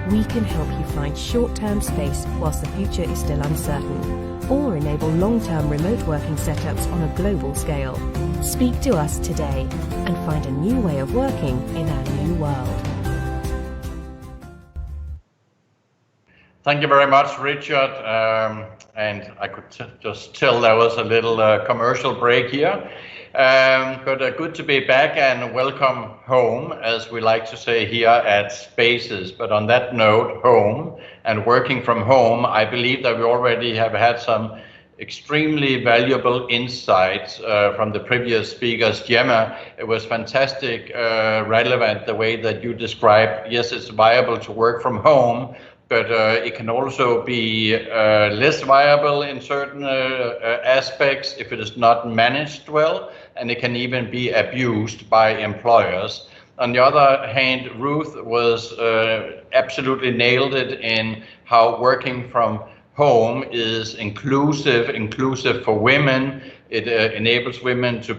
We can help you find short-term space whilst the future is still uncertain, or enable long-term remote working setups on a global scale. Speak to us today and find a new way of working in our new world. Thank you very much, Richard. And I could just tell there was a little commercial break here. But good to be back and welcome home, as we like to say here at Spaces. But on that note, home and working from home, I believe that we already have had some extremely valuable insights from the previous speakers. GEMMA, it was fantastic, relevant the way that you described, yes, it's viable to work from home, but it can also be less viable in certain aspects if it is not managed well, and it can even be abused by employers. On the other hand, Ruth was absolutely nailed it in how working from home is inclusive for women. It enables women to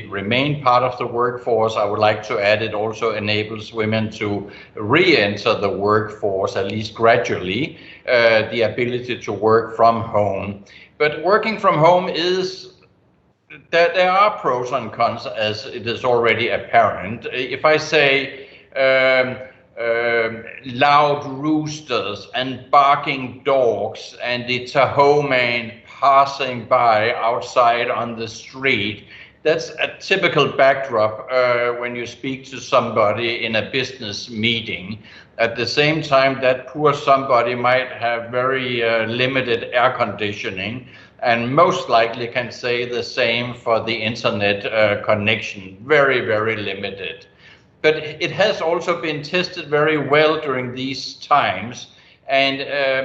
remain part of the workforce. I would like to add it also enables women to re-enter the workforce, at least gradually, the ability to work from home. But working from home there are pros and cons, as it is already apparent. If I say loud roosters and barking dogs, and it's a homeman passing by outside on the street, that's a typical backdrop when you speak to somebody in a business meeting. At the same time, that poor somebody might have very limited air conditioning, and most likely can say the same for the internet connection, very, very limited. But it has also been tested very well during these times, and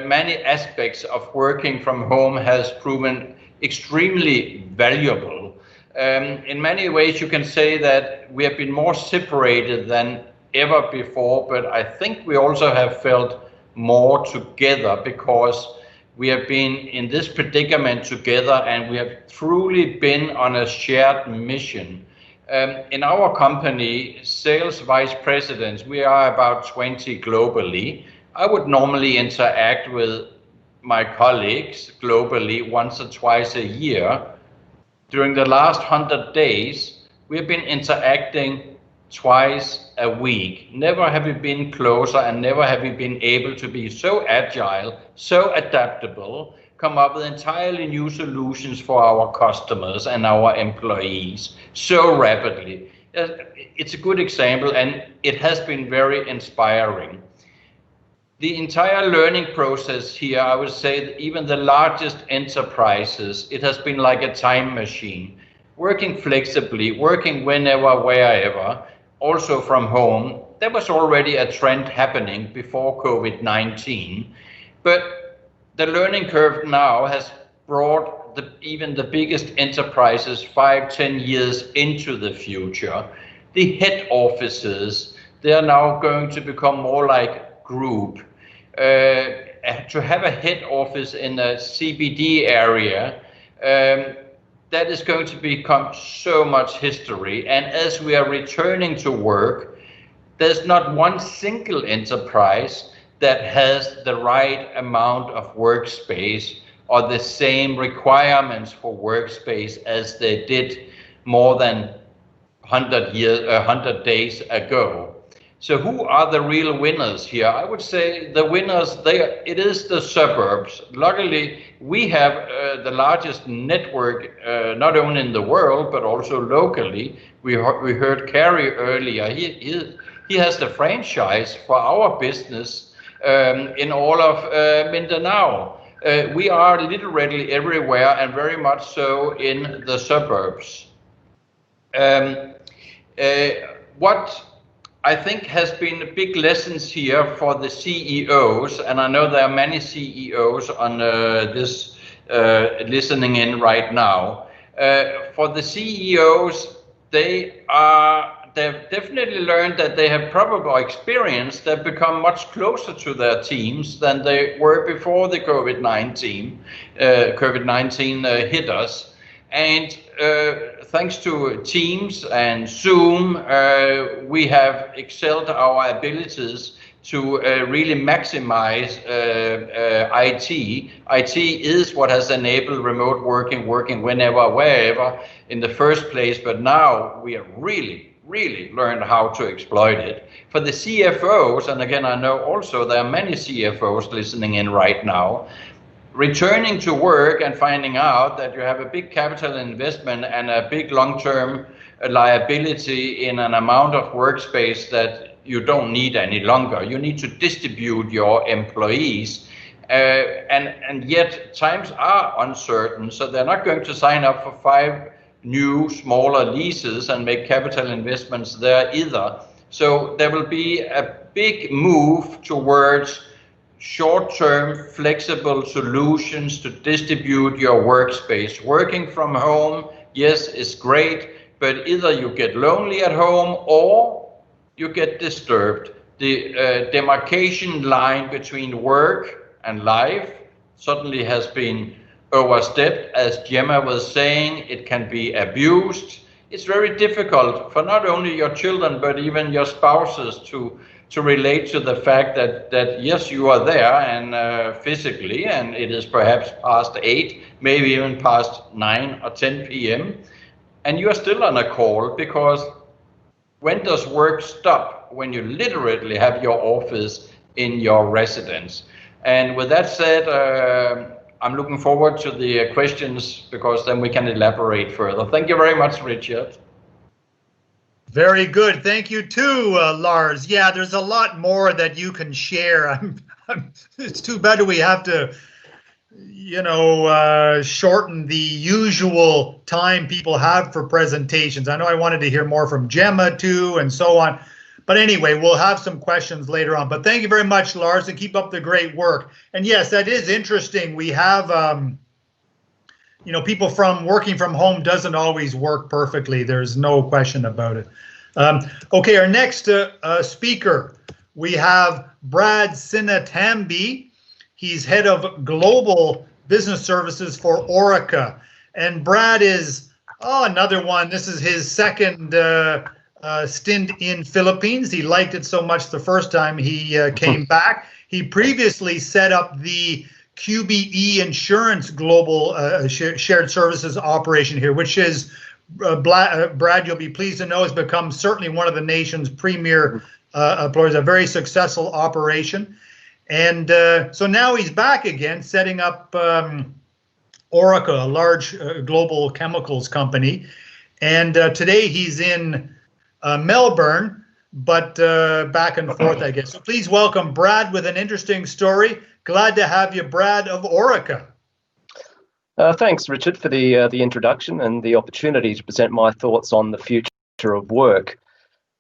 many aspects of working from home has proven extremely valuable. In many ways, you can say that we have been more separated than ever before, but I think we also have felt more together because we have been in this predicament together, and we have truly been on a shared mission. In our company, sales vice presidents, we are about 20 globally. I would normally interact with my colleagues globally once or twice a year. During the last 100 days, we've been interacting twice a week. Never have we been closer, and never have we been able to be so agile, so adaptable, come up with entirely new solutions for our customers and our employees so rapidly. It's a good example, and it has been very inspiring. The entire learning process here, I would say that even the largest enterprises, it has been like a time machine. Working flexibly, working whenever, wherever, also from home. There was already a trend happening before COVID-19, but the learning curve now has brought even the biggest enterprises 5-10 years into the future. The head offices, they are now going to become more like group. To have a head office in a CBD area, that is going to become so much history. And as we are returning to work, there's not one single enterprise that has the right amount of workspace or the same requirements for workspace as they did more than 100 days ago. So who are the real winners here? I would say the winners, it is the suburbs. Luckily, we have the largest network, not only in the world, but also locally. We heard CARY earlier. He has the franchise for our business in all of Mindanao. We are literally everywhere, and very much so in the suburbs. What I think has been big lessons here for the CEOs, and I know there are many CEOs on this listening in right now. For the CEOs, they've definitely learned that they have probably experienced, they've become much closer to their teams than they were before the COVID-19 hit us. And thanks to Teams and Zoom, we have excelled our abilities to really maximize IT. IT is what has enabled remote working whenever, wherever in the first place, but now we have really learned how to exploit it. For the CFOs, and again, I know also there are many CFOs listening in right now, returning to work and finding out that you have a big capital investment and a big long-term liability in an amount of workspace that you don't need any longer. You need to distribute your employees, and yet times are uncertain, so they're not going to sign up for 5 new smaller leases and make capital investments there either. So there will be a big move towards short-term flexible solutions to distribute your workspace. Working from home, yes, is great, but either you get lonely at home or you get disturbed. The demarcation line between work and life suddenly has been overstepped. As GEMMA was saying, it can be abused. It's very difficult for not only your children, but even your spouses to relate to the fact that yes, you are there and physically, and it is perhaps past 8, maybe even past 9 or 10 p.m., and you are still on a call, because when does work stop? When you literally have your office in your residence. And with that said, I'm looking forward to the questions, because then we can elaborate further. Thank you very much, Richard. Very good. Thank you too, Lars. Yeah, there's a lot more that you can share. It's too bad we have to, shorten the usual time people have for presentations. I know I wanted to hear more from GEMMA too, and so on. But anyway, we'll have some questions later on. But thank you very much, Lars, and keep up the great work. And yes, that is interesting. We have, people working from home doesn't always work perfectly. There's no question about it. Okay, our next speaker, we have Brad SINNATAMBY. He's head of global business services for Orica. And Brad is another one. This is his second stint in Philippines. He liked it so much the first time he came back. He previously set up the QBE Insurance Global Shared Services operation here, which is, Brad, you'll be pleased to know, has become certainly one of the nation's premier employers, a very successful operation. And so now he's back again, setting up Orica, a large global chemicals company. And today he's in Melbourne, but back and forth, I guess. So please welcome Brad with an interesting story. Glad to have you, Brad of Orica. Thanks, Richard, for the introduction and the opportunity to present my thoughts on the future of work.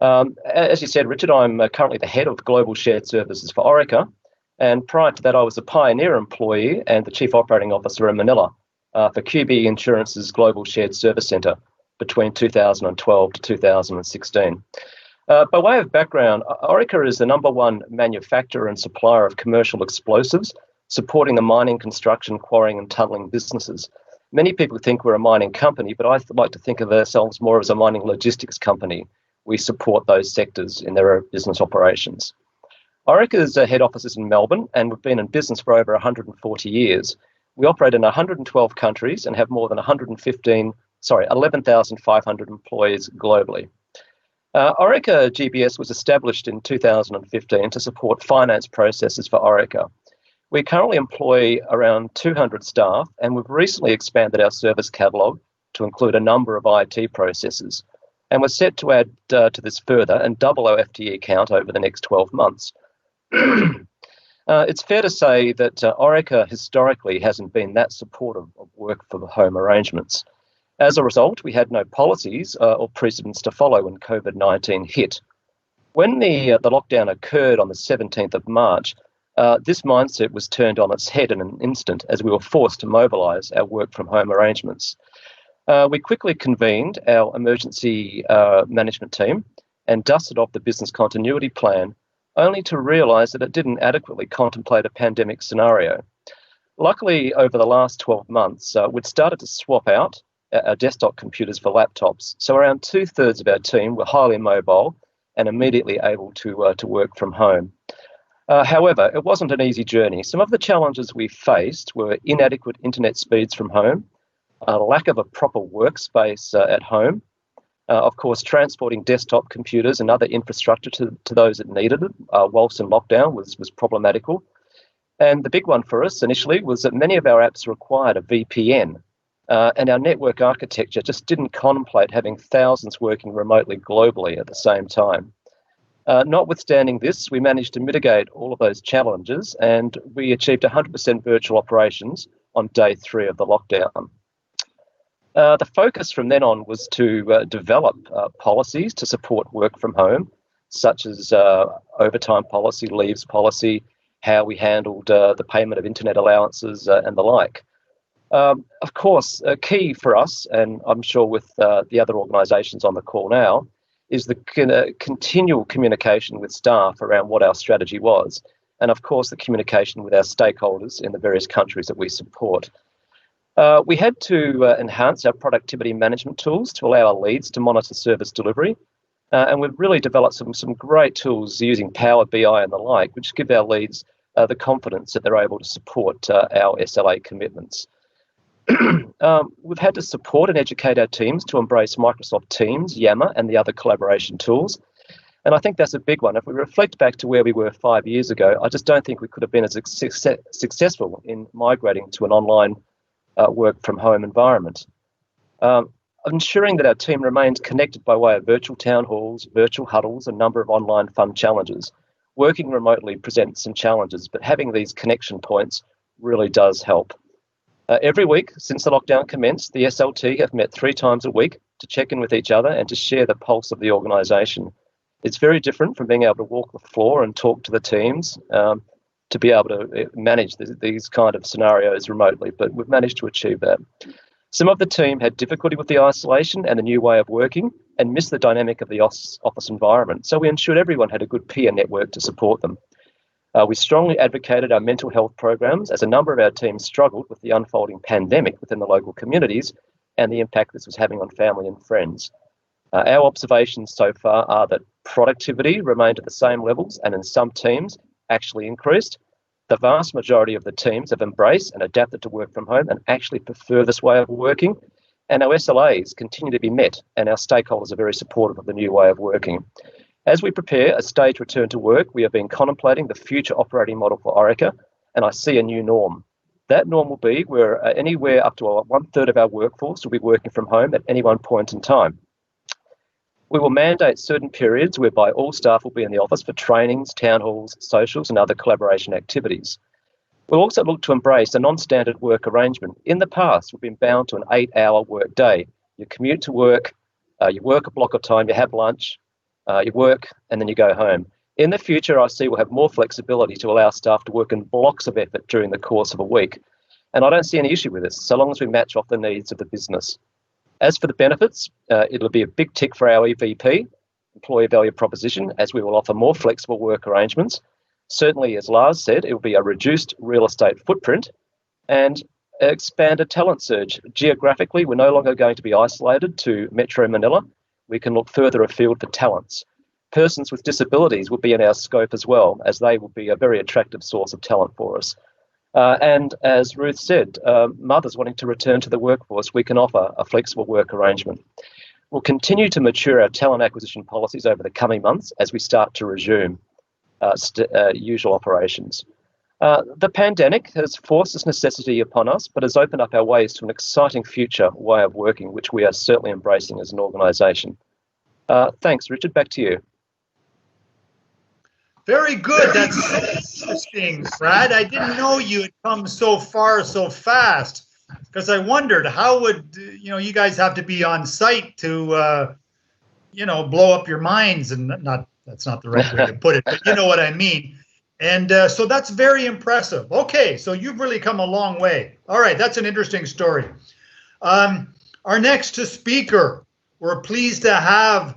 As you said, Richard, I'm currently the head of Global Shared Services for Orica. And prior to that, I was a pioneer employee and the Chief Operating Officer in Manila for QBE Insurance's Global Shared Service Centre between 2012 to 2016. By way of background, Orica is the #1 manufacturer and supplier of commercial explosives, supporting the mining, construction, quarrying and tunnelling businesses. Many people think we're a mining company, but I like to think of ourselves more as a mining logistics company. We support those sectors in their business operations. Orica's head office is in Melbourne, and we've been in business for over 140 years. We operate in 112 countries and have more than 11,500 employees globally. Orica GBS was established in 2015 to support finance processes for Orica. We currently employ around 200 staff, and we've recently expanded our service catalogue to include a number of IT processes. And we're set to add to this further and double our FTE count over the next 12 months. It's fair to say that Orica historically hasn't been that supportive of work from home arrangements. As a result, we had no policies or precedents to follow when COVID-19 hit. When the lockdown occurred on the 17th of March, this mindset was turned on its head in an instant as we were forced to mobilise our work from home arrangements. We quickly convened our emergency management team and dusted off the business continuity plan, only to realise that it didn't adequately contemplate a pandemic scenario. Luckily, over the last 12 months, we'd started to swap out our desktop computers for laptops, so around 2/3 of our team were highly mobile and immediately able to work from home. However, it wasn't an easy journey. Some of the challenges we faced were inadequate internet speeds from home, a lack of a proper workspace at home, of course, transporting desktop computers and other infrastructure to those that needed it whilst in lockdown was problematical. And the big one for us initially was that many of our apps required a VPN, and our network architecture just didn't contemplate having thousands working remotely globally at the same time. Notwithstanding this, we managed to mitigate all of those challenges, and we achieved 100% virtual operations on day 3 of the lockdown. The focus from then on was to develop policies to support work from home, such as overtime policy, leaves policy, how we handled the payment of internet allowances and the like. Of course, key for us, and I'm sure with the other organisations on the call now, is the continual communication with staff around what our strategy was, and of course the communication with our stakeholders in the various countries that we support. We had to enhance our productivity management tools to allow our leads to monitor service delivery, and we've really developed some great tools using Power BI and the like, which give our leads the confidence that they're able to support our SLA commitments. We've had to support and educate our teams to embrace Microsoft Teams, Yammer, and the other collaboration tools. And I think that's a big one. If we reflect back to where we were 5 years ago, I just don't think we could have been as successful in migrating to an online work from home environment. Ensuring that our team remains connected by way of virtual town halls, virtual huddles, a number of online fun challenges. Working remotely presents some challenges, but having these connection points really does help. Every week since the lockdown commenced, the SLT have met 3 times a week to check in with each other and to share the pulse of the organisation. It's very different from being able to walk the floor and talk to the teams, to be able to manage these kind of scenarios remotely, but we've managed to achieve that. Some of the team had difficulty with the isolation and the new way of working and missed the dynamic of the office environment, so we ensured everyone had a good peer network to support them. We strongly advocated our mental health programs as a number of our teams struggled with the unfolding pandemic within the local communities and the impact this was having on family and friends. Our observations so far are that productivity remained at the same levels and in some teams actually increased. The vast majority of the teams have embraced and adapted to work from home and actually prefer this way of working. And our SLAs continue to be met and our stakeholders are very supportive of the new way of working. As we prepare a staged return to work, we have been contemplating the future operating model for Orica, and I see a new norm. That norm will be where anywhere up to 1/3 of our workforce will be working from home at any one point in time. We will mandate certain periods whereby all staff will be in the office for trainings, town halls, socials and other collaboration activities. We'll also look to embrace a non-standard work arrangement. In the past, we've been bound to an 8-hour work day. You commute to work, you work a block of time, you have lunch, you work and then you go home. In the future, I see we'll have more flexibility to allow staff to work in blocks of effort during the course of a week. And I don't see any issue with this, so long as we match off the needs of the business. As for the benefits, it'll be a big tick for our EVP, employee value proposition, as we will offer more flexible work arrangements. Certainly, as Lars said, it will be a reduced real estate footprint and expanded talent surge. Geographically, we're no longer going to be isolated to Metro Manila. We can look further afield for talents. Persons with disabilities will be in our scope as well, as they will be a very attractive source of talent for us. And as Ruth said, mothers wanting to return to the workforce, we can offer a flexible work arrangement. We'll continue to mature our talent acquisition policies over the coming months as we start to resume usual operations. The pandemic has forced this necessity upon us, but has opened up our ways to an exciting future way of working, which we are certainly embracing as an organisation. Thanks, Richard. Back to you. Very good. That's so interesting, Brad. I didn't know you had come so far so fast, because I wondered how would you guys have to be on site to blow up your minds, and not that's not the right way to put it, but you know what I mean. And so that's very impressive. Okay, so you've really come a long way. All right, that's an interesting story. Our next speaker, we're pleased to have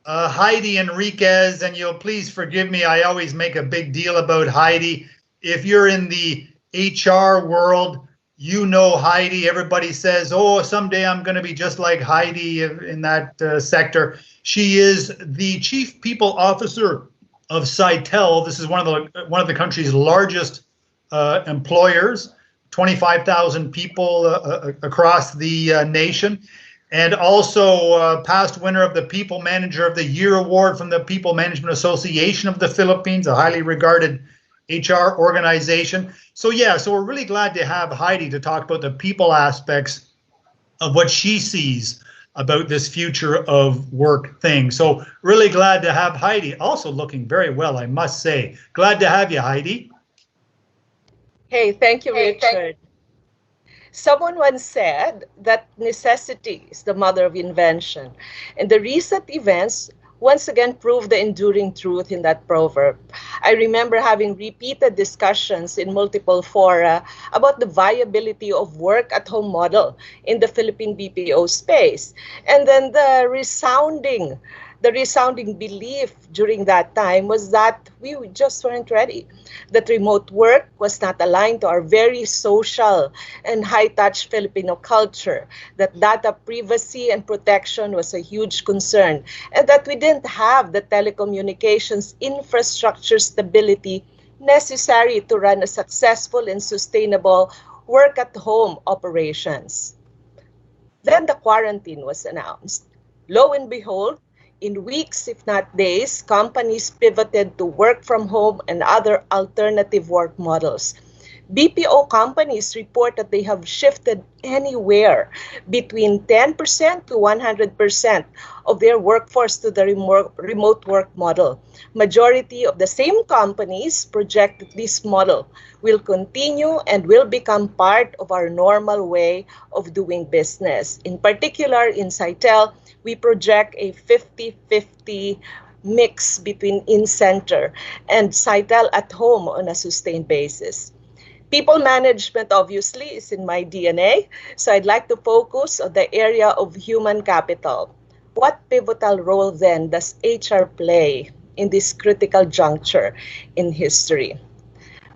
HAIDEE ENRIQUEZ, and you'll please forgive me, I always make a big deal about HAIDEE. If you're in the HR world, you know HAIDEE. Everybody says, oh, someday I'm going to be just like HAIDEE in that sector. She is the Chief People Officer of Sitel. This is one of the country's largest employers, 25,000 people across the nation, and also past winner of the People Manager of the Year Award from the People Management Association of the Philippines, a highly regarded HR organization. So we're really glad to have HAIDEE to talk about the people aspects of what she sees about this future of work thing. So really glad to have HAIDEE, also looking very well, I must say. Glad to have you, HAIDEE. Hey, thank you, Richard. Someone once said that necessity is the mother of invention, and the recent events once again proved the enduring truth in that proverb. I remember having repeated discussions in multiple fora about the viability of work-at-home model in the Philippine BPO space. And then the resounding belief during that time was that we just weren't ready, that remote work was not aligned to our very social and high-touch Filipino culture, that data privacy and protection was a huge concern, and that we didn't have the telecommunications infrastructure stability necessary to run a successful and sustainable work-at-home operations. Then the quarantine was announced. Lo and behold, in weeks, if not days, companies pivoted to work from home and other alternative work models. BPO companies report that they have shifted anywhere between 10% to 100% of their workforce to the remote work model. Majority of the same companies project that this model will continue and will become part of our normal way of doing business. In particular, in Sitel, we project a 50-50 mix between in-center and Sitel at home on a sustained basis. People management obviously is in my DNA, so I'd like to focus on the area of human capital. What pivotal role then does HR play in this critical juncture in history?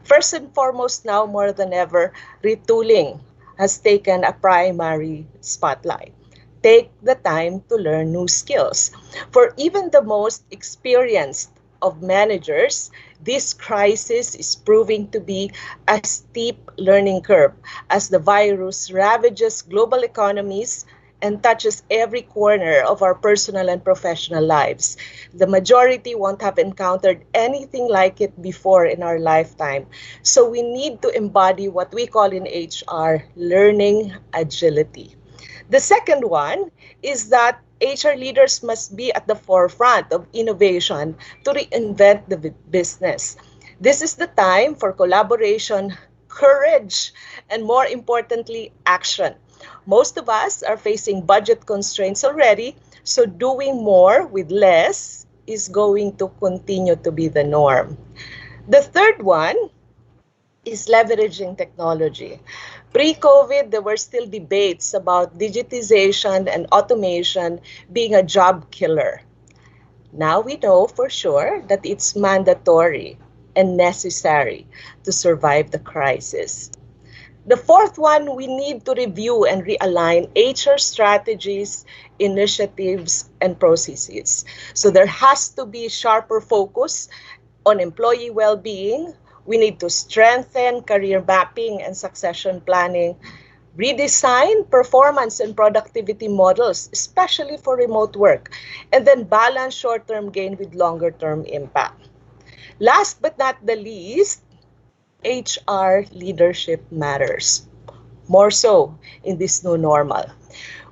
First and foremost, now more than ever, retooling has taken a primary spotlight. Take the time to learn new skills. For even the most experienced of managers, this crisis is proving to be a steep learning curve as the virus ravages global economies and touches every corner of our personal and professional lives. The majority won't have encountered anything like it before in our lifetime. So we need to embody what we call in HR learning agility. The second one is that HR leaders must be at the forefront of innovation to reinvent the business. This is the time for collaboration, courage, and more importantly, action. Most of us are facing budget constraints already, so doing more with less is going to continue to be the norm. The third one is leveraging technology. Pre-COVID, there were still debates about digitization and automation being a job killer. Now we know for sure that it's mandatory and necessary to survive the crisis. The fourth one, we need to review and realign HR strategies, initiatives, and processes. So there has to be sharper focus on employee well-being. We need to strengthen career mapping and succession planning, redesign performance and productivity models, especially for remote work, and then balance short-term gain with longer-term impact. Last but not the least, HR leadership matters, more so in this new normal.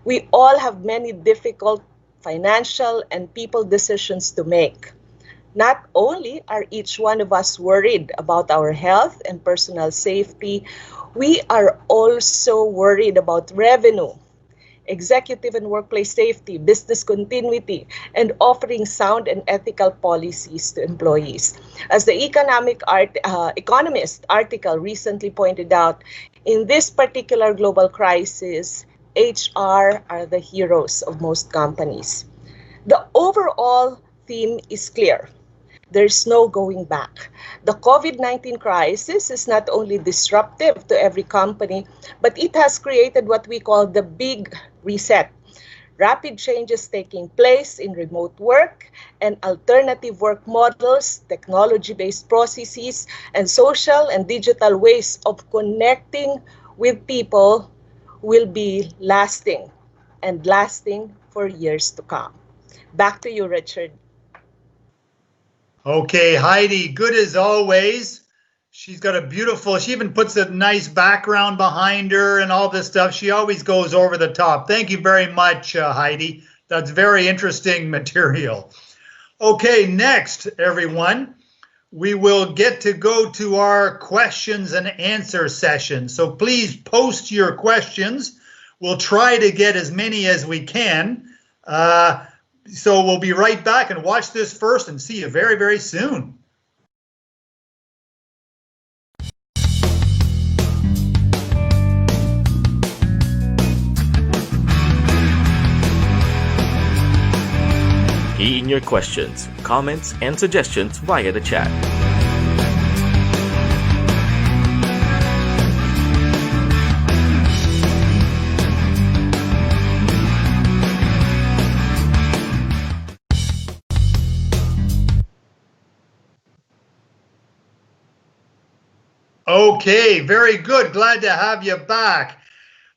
We all have many difficult financial and people decisions to make. Not only are each one of us worried about our health and personal safety, we are also worried about revenue, executive and workplace safety, business continuity, and offering sound and ethical policies to employees. As the Economist article recently pointed out, in this particular global crisis, HR are the heroes of most companies. The overall theme is clear. There's no going back. The COVID-19 crisis is not only disruptive to every company, but it has created what we call the big reset. Rapid changes taking place in remote work and alternative work models, technology-based processes, and social and digital ways of connecting with people will be lasting and lasting for years to come. Back to you, Richard. Okay, HAIDEE, good as always. She's got a beautiful, she even puts a nice background behind her and all this stuff. She always goes over the top. Thank you very much, HAIDEE. That's very interesting material. Okay, next, everyone, we will get to go to our questions and answer session. So please post your questions. We'll try to get as many as we can. So we'll be right back and watch this first and see you very, very soon. Key in your questions, comments, and suggestions via the chat. Okay, very good. Glad to have you back.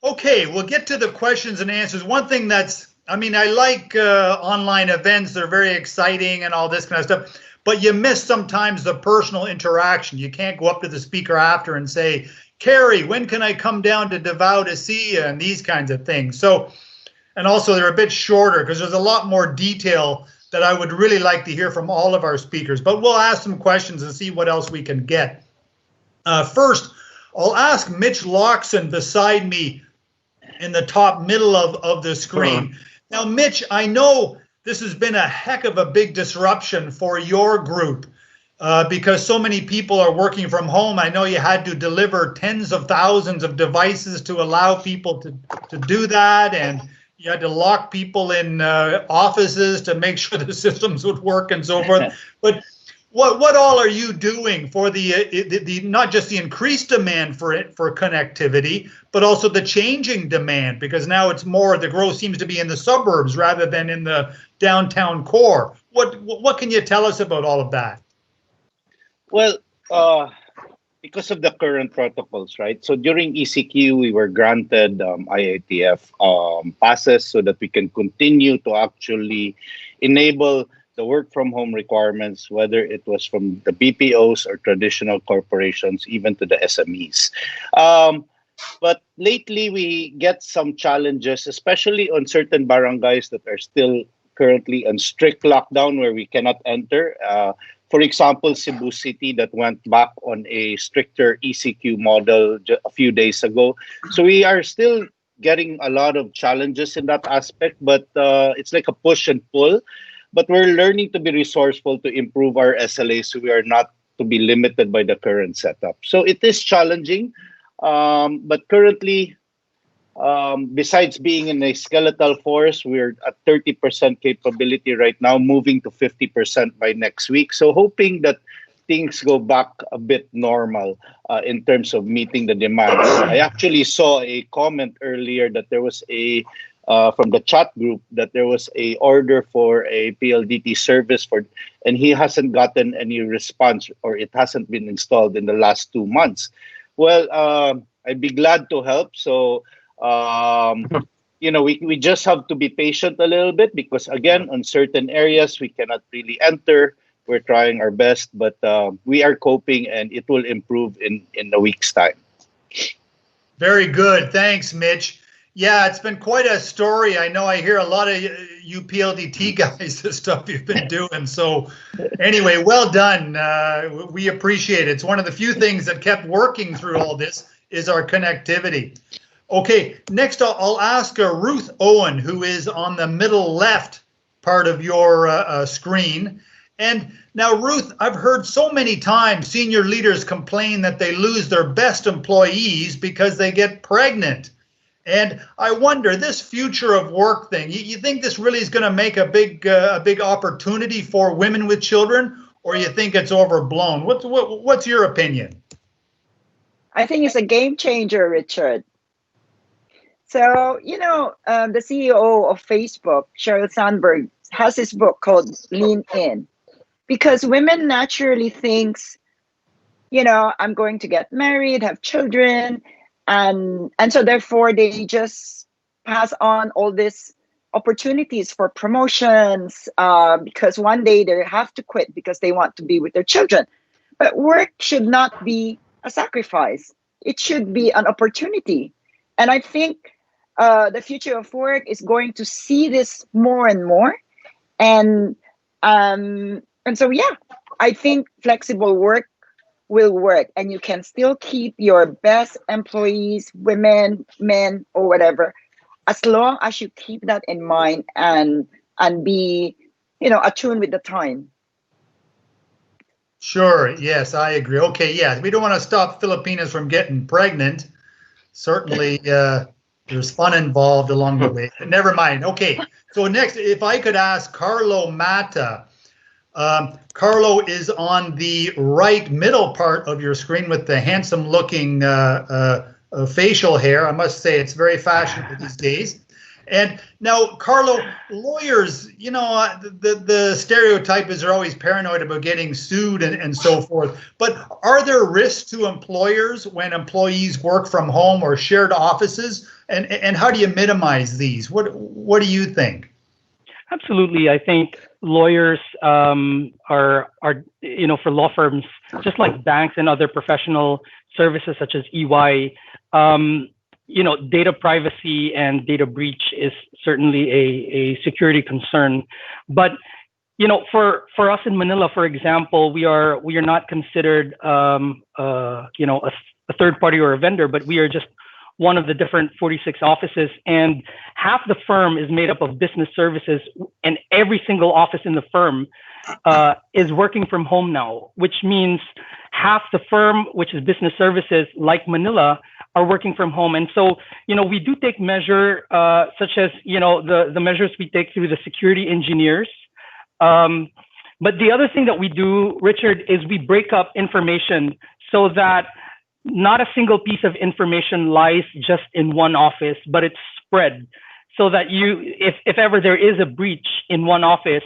Okay, we'll get to the questions and answers. One thing that's, I mean, I like online events. They're very exciting and all this kind of stuff, but you miss sometimes the personal interaction. You can't go up to the speaker after and say, CARY, when can I come down to Davao to see you, and these kinds of things. So, and also they're a bit shorter because there's a lot more detail that I would really like to hear from all of our speakers, but we'll ask some questions and see what else we can get. First, I'll ask Mitch LOCSIN beside me in the top middle of the screen. Now, Mitch, I know this has been a heck of a big disruption for your group because so many people are working from home. I know you had to deliver tens of thousands of devices to allow people to do that, and you had to lock people in offices to make sure the systems would work and so forth. But what all are you doing for the not just the increased demand for connectivity, but also the changing demand? Because now it's more, the growth seems to be in the suburbs rather than in the downtown core. What can you tell us about all of that? Well, because of the current protocols, right? So during ECQ, we were granted IATF passes so that we can continue to actually enable the work from home requirements, whether it was from the BPOs or traditional corporations, even to the SMEs. But lately we get some challenges, especially on certain barangays that are still currently on strict lockdown where we cannot enter. For example, Cebu City that went back on a stricter ECQ model a few days ago. So we are still getting a lot of challenges in that aspect, but it's like a push and pull. But we're learning to be resourceful to improve our SLA so we are not to be limited by the current setup. So it is challenging, but currently, besides being in a skeletal force, we're at 30% capability right now, moving to 50% by next week. So hoping that things go back a bit normal in terms of meeting the demands. I actually saw a comment earlier that there was a from the chat group that there was a order for a PLDT service and he hasn't gotten any response, or it hasn't been installed in the last 2 months. Well, I'd be glad to help. So, you know, we just have to be patient a little bit because, again, on certain areas we cannot really enter. We're trying our best, but we are coping, and it will improve in a week's time. Very good. Thanks, Mitch. Yeah, it's been quite a story. I know I hear a lot of you PLDT guys, the stuff you've been doing. So anyway, well done. We appreciate it. It's one of the few things that kept working through all this is our connectivity. Okay, next I'll ask Ruth Owen, who is on the middle left part of your screen. And now, Ruth, I've heard so many times senior leaders complain that they lose their best employees because they get pregnant. And I wonder, this future of work thing, you think this really is going to make a big opportunity for women with children, or you think it's overblown? What's your opinion? I think it's a game changer, Richard. So, you know, the CEO of Facebook, Sheryl Sandberg, has this book called Lean In, because women naturally thinks, you know, I'm going to get married, have children, and so therefore they just pass on all these opportunities for promotions because one day they have to quit because they want to be with their children. But work should not be a sacrifice. It should be an opportunity. And I think the future of work is going to see this more and more. And so, yeah, I think flexible work will work, and you can still keep your best employees, women, men, or whatever, as long as you keep that in mind and and be, attuned with the time. Sure. Yes, I agree. Okay. Yeah, we don't want to stop Filipinas from getting pregnant. Certainly, there's fun involved along the way. But never mind. Okay. So next, if I could ask CARLO MATTA. CARLO is on the right middle part of your screen with the handsome-looking facial hair. I must say it's very fashionable these days. And now, CARLO, lawyers, the stereotype is they're always paranoid about getting sued and so forth. But are there risks to employers when employees work from home or shared offices? And how do you minimize these? What do you think? Absolutely. I think lawyers are for law firms, just like banks and other professional services such as EY, data privacy and data breach is certainly a security concern. But for us in Manila, for example, we are not considered a third party or a vendor, but we are just one of the different 46 offices, and half the firm is made up of business services, and every single office in the firm is working from home now, which means half the firm, which is business services like Manila, are working from home. And so, we do take measure such as, the measures we take through the security engineers. But the other thing that we do, Richard, is we break up information so that not a single piece of information lies just in one office, but it's spread so that if ever there is a breach in one office,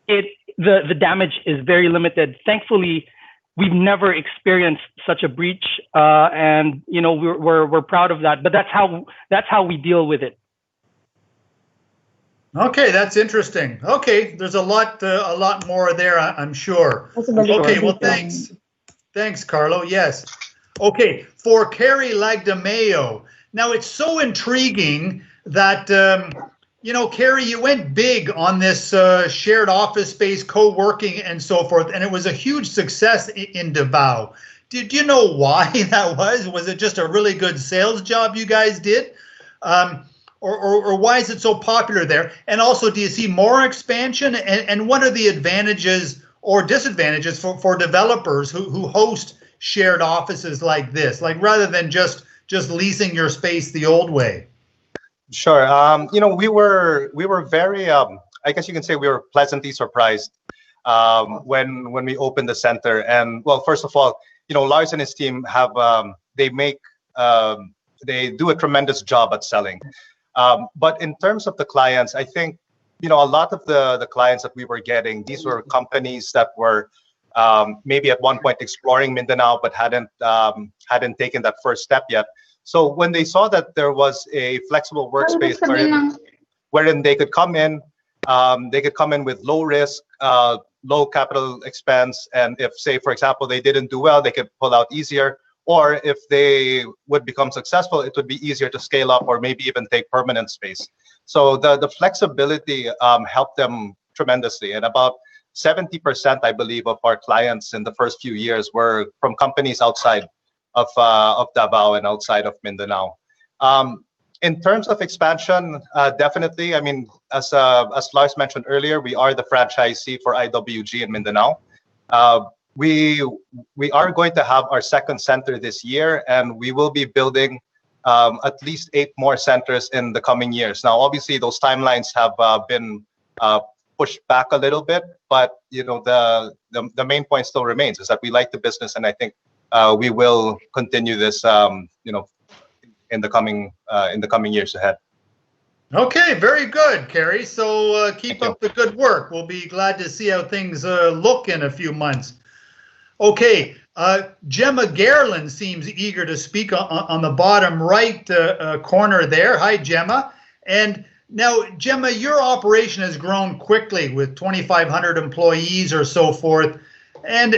the damage is very limited. Thankfully, we've never experienced such a breach, and we're proud of that. But that's how we deal with it. Okay, that's interesting. Okay, there's a lot more there, I'm sure. Okay, well, thanks, CARLO. Yes. Okay, for CARY LAGDAMEO. Now, it's so intriguing that, CARY, you went big on this shared office space, co-working and so forth, and it was a huge success in Davao. Did you know why that was? Was it just a really good sales job you guys did? Or why is it so popular there? And also, do you see more expansion? And what are the advantages or disadvantages for developers who host shared offices like this, like rather than just leasing your space the old way? Sure. We were very, I guess you can say we were pleasantly surprised when we opened the center. And well, first of all, Lars and his team have, they do a tremendous job at selling. But in terms of the clients, I think, a lot of the clients that we were getting, these were companies that were maybe at one point exploring Mindanao, but hadn't taken that first step yet. So when they saw that there was a flexible workspace wherein they could come in with low risk, low capital expense, and if, say, for example, they didn't do well, they could pull out easier. Or if they would become successful, it would be easier to scale up or maybe even take permanent space. So the flexibility helped them tremendously. And about 70%, I believe, of our clients in the first few years were from companies outside of Davao and outside of Mindanao. In terms of expansion, definitely. I mean, as Lars mentioned earlier, we are the franchisee for IWG in Mindanao. We are going to have our second center this year, and we will be building at least 8 more centers in the coming years. Now, obviously, those timelines have been pushed back a little bit, but the main point still remains, is that we like the business, and I think we will continue this in the coming years ahead. Okay, very good, CARY. So keep up the good work. We'll be glad to see how things look in a few months. Okay, GEMMA GAERLAN seems eager to speak on the bottom right corner there. Hi, GEMMA. And now, GEMMA, your operation has grown quickly with 2,500 employees or so forth. And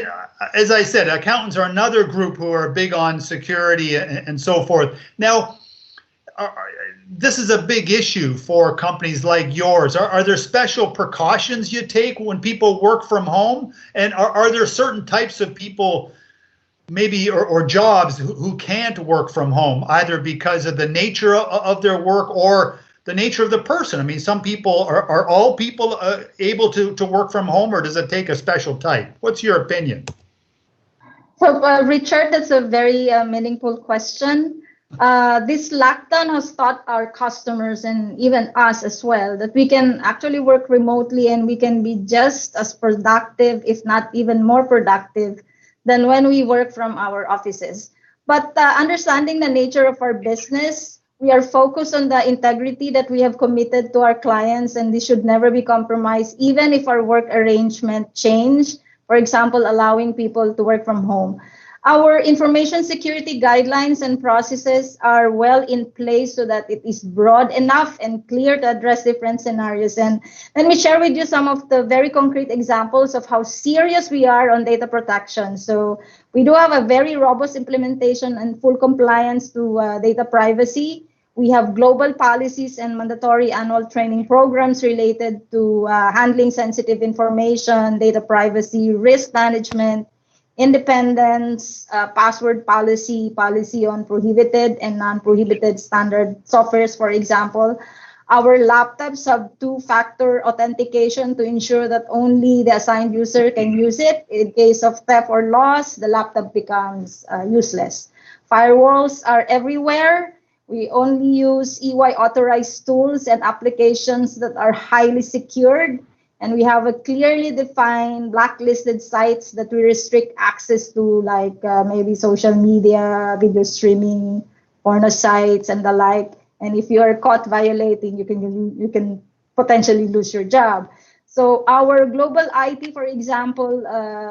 as I said, accountants are another group who are big on security and so forth. Now, this is a big issue for companies like yours. Are there special precautions you take when people work from home? And are there certain types of people, maybe, or jobs who can't work from home, either because of the nature of their work or the nature of the person. I mean, some people are all people able to work from home, or does it take a special type? What's your opinion? So, Richard, that's a very meaningful question. This lockdown has taught our customers and even us as well that we can actually work remotely and we can be just as productive, if not even more productive, than when we work from our offices. But understanding the nature of our business, we are focused on the integrity that we have committed to our clients, and this should never be compromised, even if our work arrangement change. For example, allowing people to work from home. Our information security guidelines and processes are well in place so that it is broad enough and clear to address different scenarios. And let me share with you some of the very concrete examples of how serious we are on data protection. So we do have a very robust implementation and full compliance to data privacy. We have global policies and mandatory annual training programs related to handling sensitive information, data privacy, risk management, independence, password policy, policy on prohibited and non-prohibited standard softwares, for example. Our laptops have two-factor authentication to ensure that only the assigned user can use it. In case of theft or loss, the laptop becomes useless. Firewalls are everywhere. We only use EY authorized tools and applications that are highly secured. And we have a clearly defined blacklisted sites that we restrict access to, like maybe social media, video streaming, porno sites, and the like. And if you are caught violating, you can potentially lose your job. So our global IT, for example,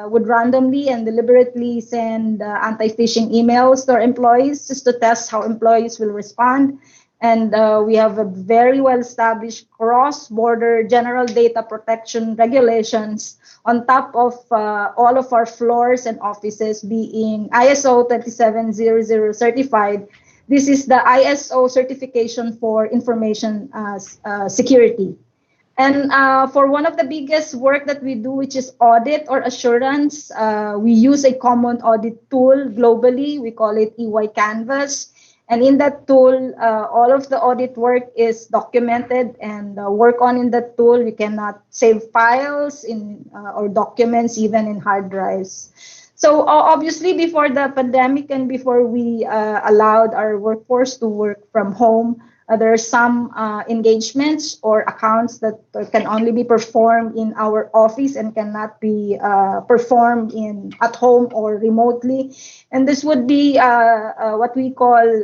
would randomly and deliberately send anti-phishing emails to our employees just to test how employees will respond. And we have a very well-established cross-border general data protection regulations on top of all of our floors and offices being ISO 27000 certified. This is the ISO certification for information security. And for one of the biggest work that we do, which is audit or assurance, we use a common audit tool globally. We call it EY Canvas. And in that tool, all of the audit work is documented and work on in that tool. You cannot save files or documents even in hard drives. So obviously, before the pandemic and before we allowed our workforce to work from home, there are some engagements or accounts that can only be performed in our office and cannot be performed at home or remotely. And this would be what we call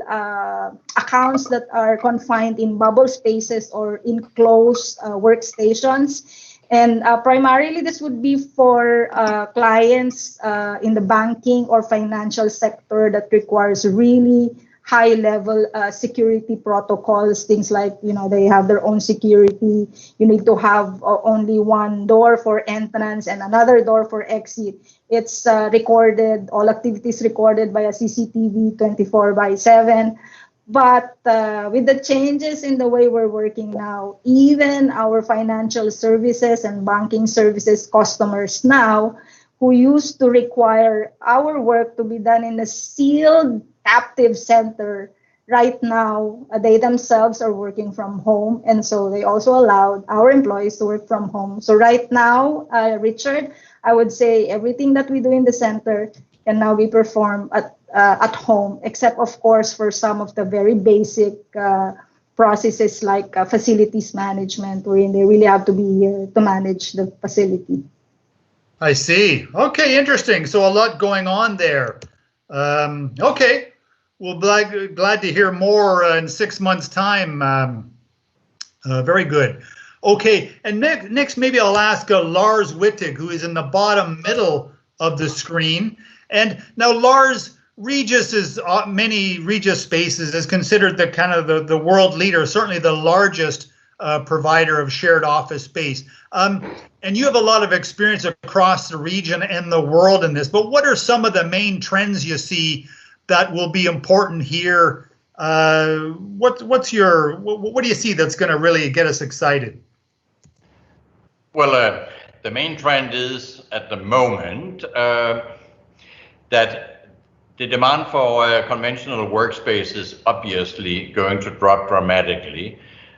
accounts that are confined in bubble spaces or enclosed workstations. And primarily, this would be for clients in the banking or financial sector that requires really high-level security protocols, things like, they have their own security. You need to have only one door for entrance and another door for exit. It's recorded, all activities recorded by a CCTV 24/7. But with the changes in the way we're working now, even our financial services and banking services customers now, who used to require our work to be done in a sealed captive center, right now they themselves are working from home, and so they also allowed our employees to work from home. So right now, Richard, I would say everything that we do in the center can now be performed at home, except of course for some of the very basic processes like facilities management, wherein they really have to be here to manage the facility. I see. Okay, interesting. So a lot going on there. Okay. Well, glad to hear more in 6 months' time. Very good. Okay, and next maybe I'll ask Lars Wittig, who is in the bottom middle of the screen. And now Lars, Regus is many Regus spaces is considered the kind of the world leader, certainly the largest provider of shared office space. And you have a lot of experience across the region and the world in this. But what are some of the main trends you see that will be important here? What do you see that's going to really get us excited? Well, the main trend is at the moment that the demand for conventional workspace is obviously going to drop dramatically.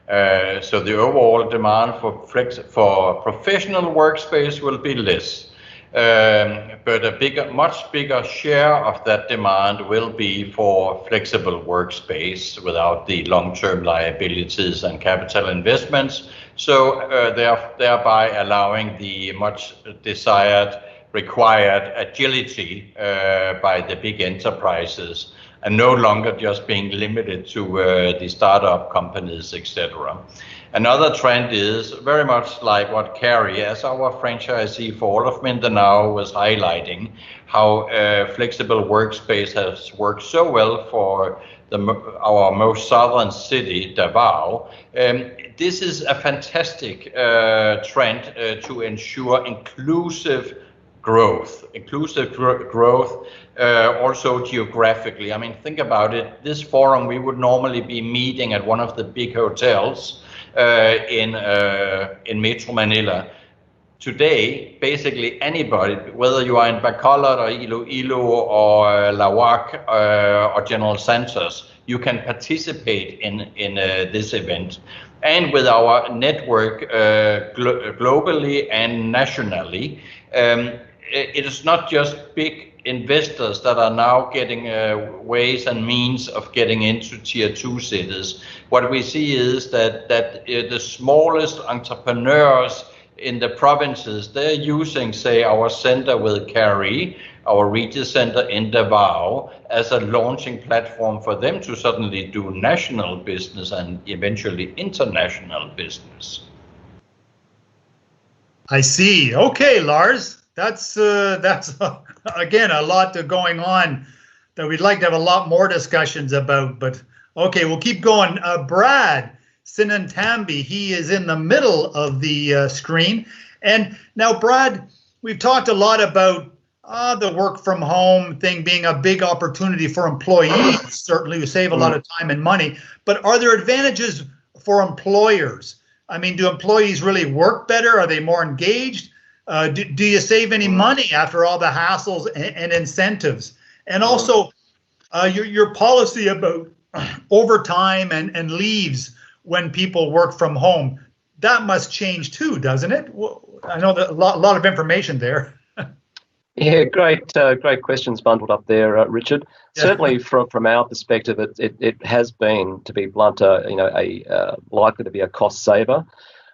So the overall demand for professional workspace will be less. But a much bigger share of that demand will be for flexible workspace without the long-term liabilities and capital investments. So thereby allowing the much desired, required agility by the big enterprises, and no longer just being limited to the startup companies, etc. Another trend is very much like what CARY, as our franchisee for all of Mindanao, was highlighting, how flexible workspace has worked so well for our most southern city, Davao. This is a fantastic trend to ensure inclusive growth. Also geographically. I mean, think about it. This forum, we would normally be meeting at one of the big hotels in Metro Manila. Today, basically anybody, whether you are in Bacolod or Iloilo or Lawak or General Santos, you can participate in this event. And with our network globally and nationally, it is not just big investors that are now getting ways and means of getting into tier 2 cities. What we see is that the smallest entrepreneurs in the provinces, they're using, say, our center with CARY, our Regus Center in Davao, as a launching platform for them to suddenly do national business and eventually international business. I see. Okay, Lars, that's again a lot going on that we'd like to have a lot more discussions about. But okay, we'll keep going. Brad SINNATAMBY, he is in the middle of the screen. And now, Brad, we've talked a lot about the work from home thing being a big opportunity for employees, certainly, who save a lot of time and money. But are there advantages for employers? I mean, do employees really work better? Are they more engaged? Do you save any money after all the hassles and incentives? And also, your policy about overtime and leaves when people work from home, that must change too, doesn't it? I know that a lot of information there. Yeah, great questions bundled up there, Richard. Yeah. Certainly, from our perspective, it has been, to be blunt, likely to be a cost saver.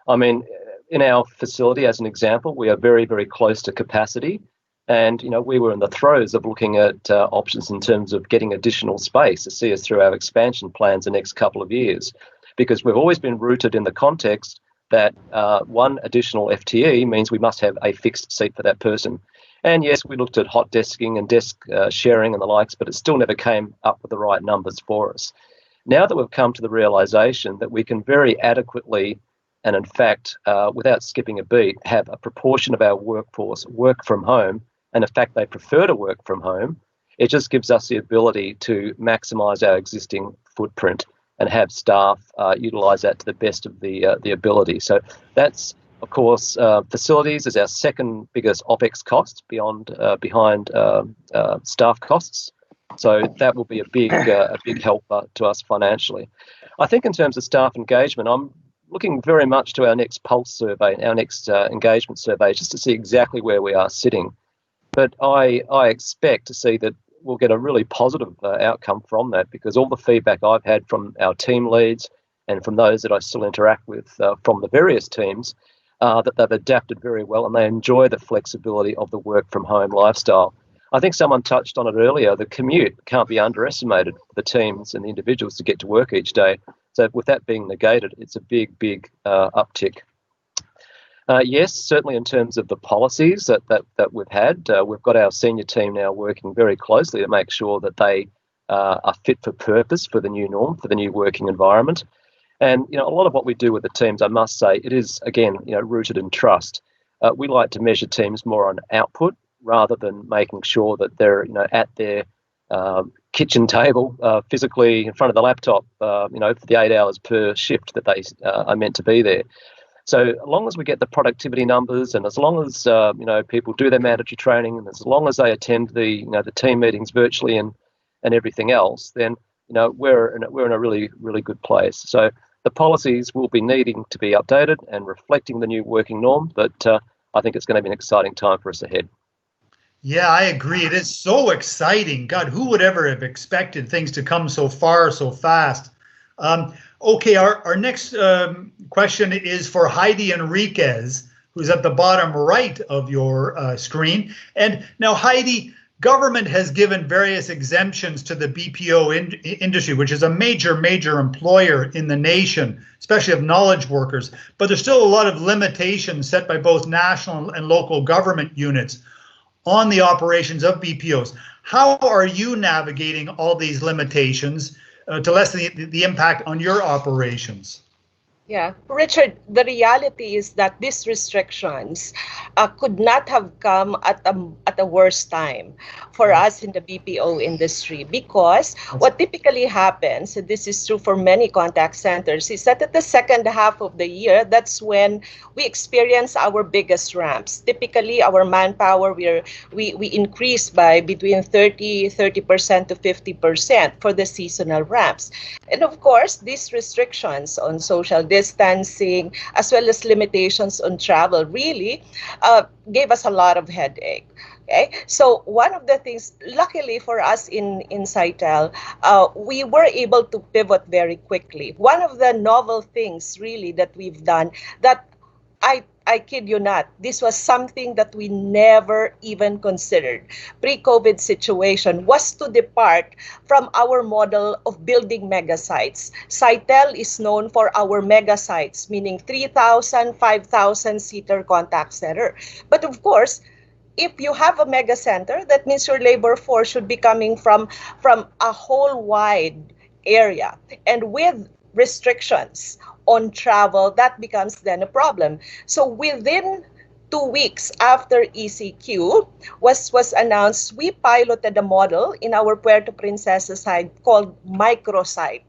I mean, in our facility, as an example, we are very, very close to capacity, and we were in the throes of looking at options in terms of getting additional space to see us through our expansion plans the next couple of years, because we've always been rooted in the context that one additional FTE means we must have a fixed seat for that person. And yes, we looked at hot desking and desk sharing and the likes, but it still never came up with the right numbers for us. Now that we've come to the realization that we can very adequately, and in fact, without skipping a beat, have a proportion of our workforce work from home, and in fact, they prefer to work from home, it just gives us the ability to maximise our existing footprint and have staff utilise that to the best of the ability. So that's, of course, facilities is our second biggest OPEX cost behind staff costs. So that will be a big helper to us financially. I think in terms of staff engagement, I'm looking very much to our next pulse survey, our next engagement survey, just to see exactly where we are sitting. But I expect to see that we'll get a really positive outcome from that, because all the feedback I've had from our team leads and from those that I still interact with from the various teams, that they've adapted very well and they enjoy the flexibility of the work from home lifestyle. I think someone touched on it earlier, the commute can't be underestimated for the teams and the individuals to get to work each day. So with that being negated, it's a big uptick. Yes, certainly in terms of the policies that we've had, we've got our senior team now working very closely to make sure that they are fit for purpose for the new norm, for the new working environment. And a lot of what we do with the teams, I must say, it is again rooted in trust. We like to measure teams more on output rather than making sure that they're at their kitchen table physically in front of the laptop for the 8 hours per shift that they are meant to be there. So as long as we get the productivity numbers, and as long as people do their mandatory training, and as long as they attend the the team meetings virtually and everything else, then we're in a really good place. So The policies will be needing to be updated and reflecting the new working norm, but I think it's going to be an exciting time for us ahead. Yeah, I agree. It is so exciting. God, who would ever have expected things to come so far, so fast? Okay, our next question is for HAIDEE Enriquez, who's at the bottom right of your screen. And now, HAIDEE, government has given various exemptions to the BPO industry, which is a major employer in the nation, especially of knowledge workers. But there's still a lot of limitations set by both national and local government units on the operations of BPOs. How are you navigating all these limitations to lessen the impact on your operations? Yeah, Richard, the reality is that these restrictions could not have come at a worse time for us in the BPO industry, because what typically happens, and this is true for many contact centers, is that at the second half of the year, that's when we experience our biggest ramps. Typically, our manpower, we increase by between 30% to 50% for the seasonal ramps. And of course, these restrictions on social distancing, as well as limitations on travel, really gave us a lot of headache. Okay, so one of the things, luckily for us in Sitel, we were able to pivot very quickly. One of the novel things really that we've done, that I kid you not, this was something that we never even considered pre-COVID situation, was to depart from our model of building mega sites. Sitel is known for our mega sites, meaning 3,000, 5,000 seater contact center. But of course, if you have a mega center, that means your labor force should be coming from a whole wide area. And with restrictions on travel, that becomes then a problem. So within 2 weeks after ECQ was announced, we piloted a model in our Puerto Princesa site called microsite,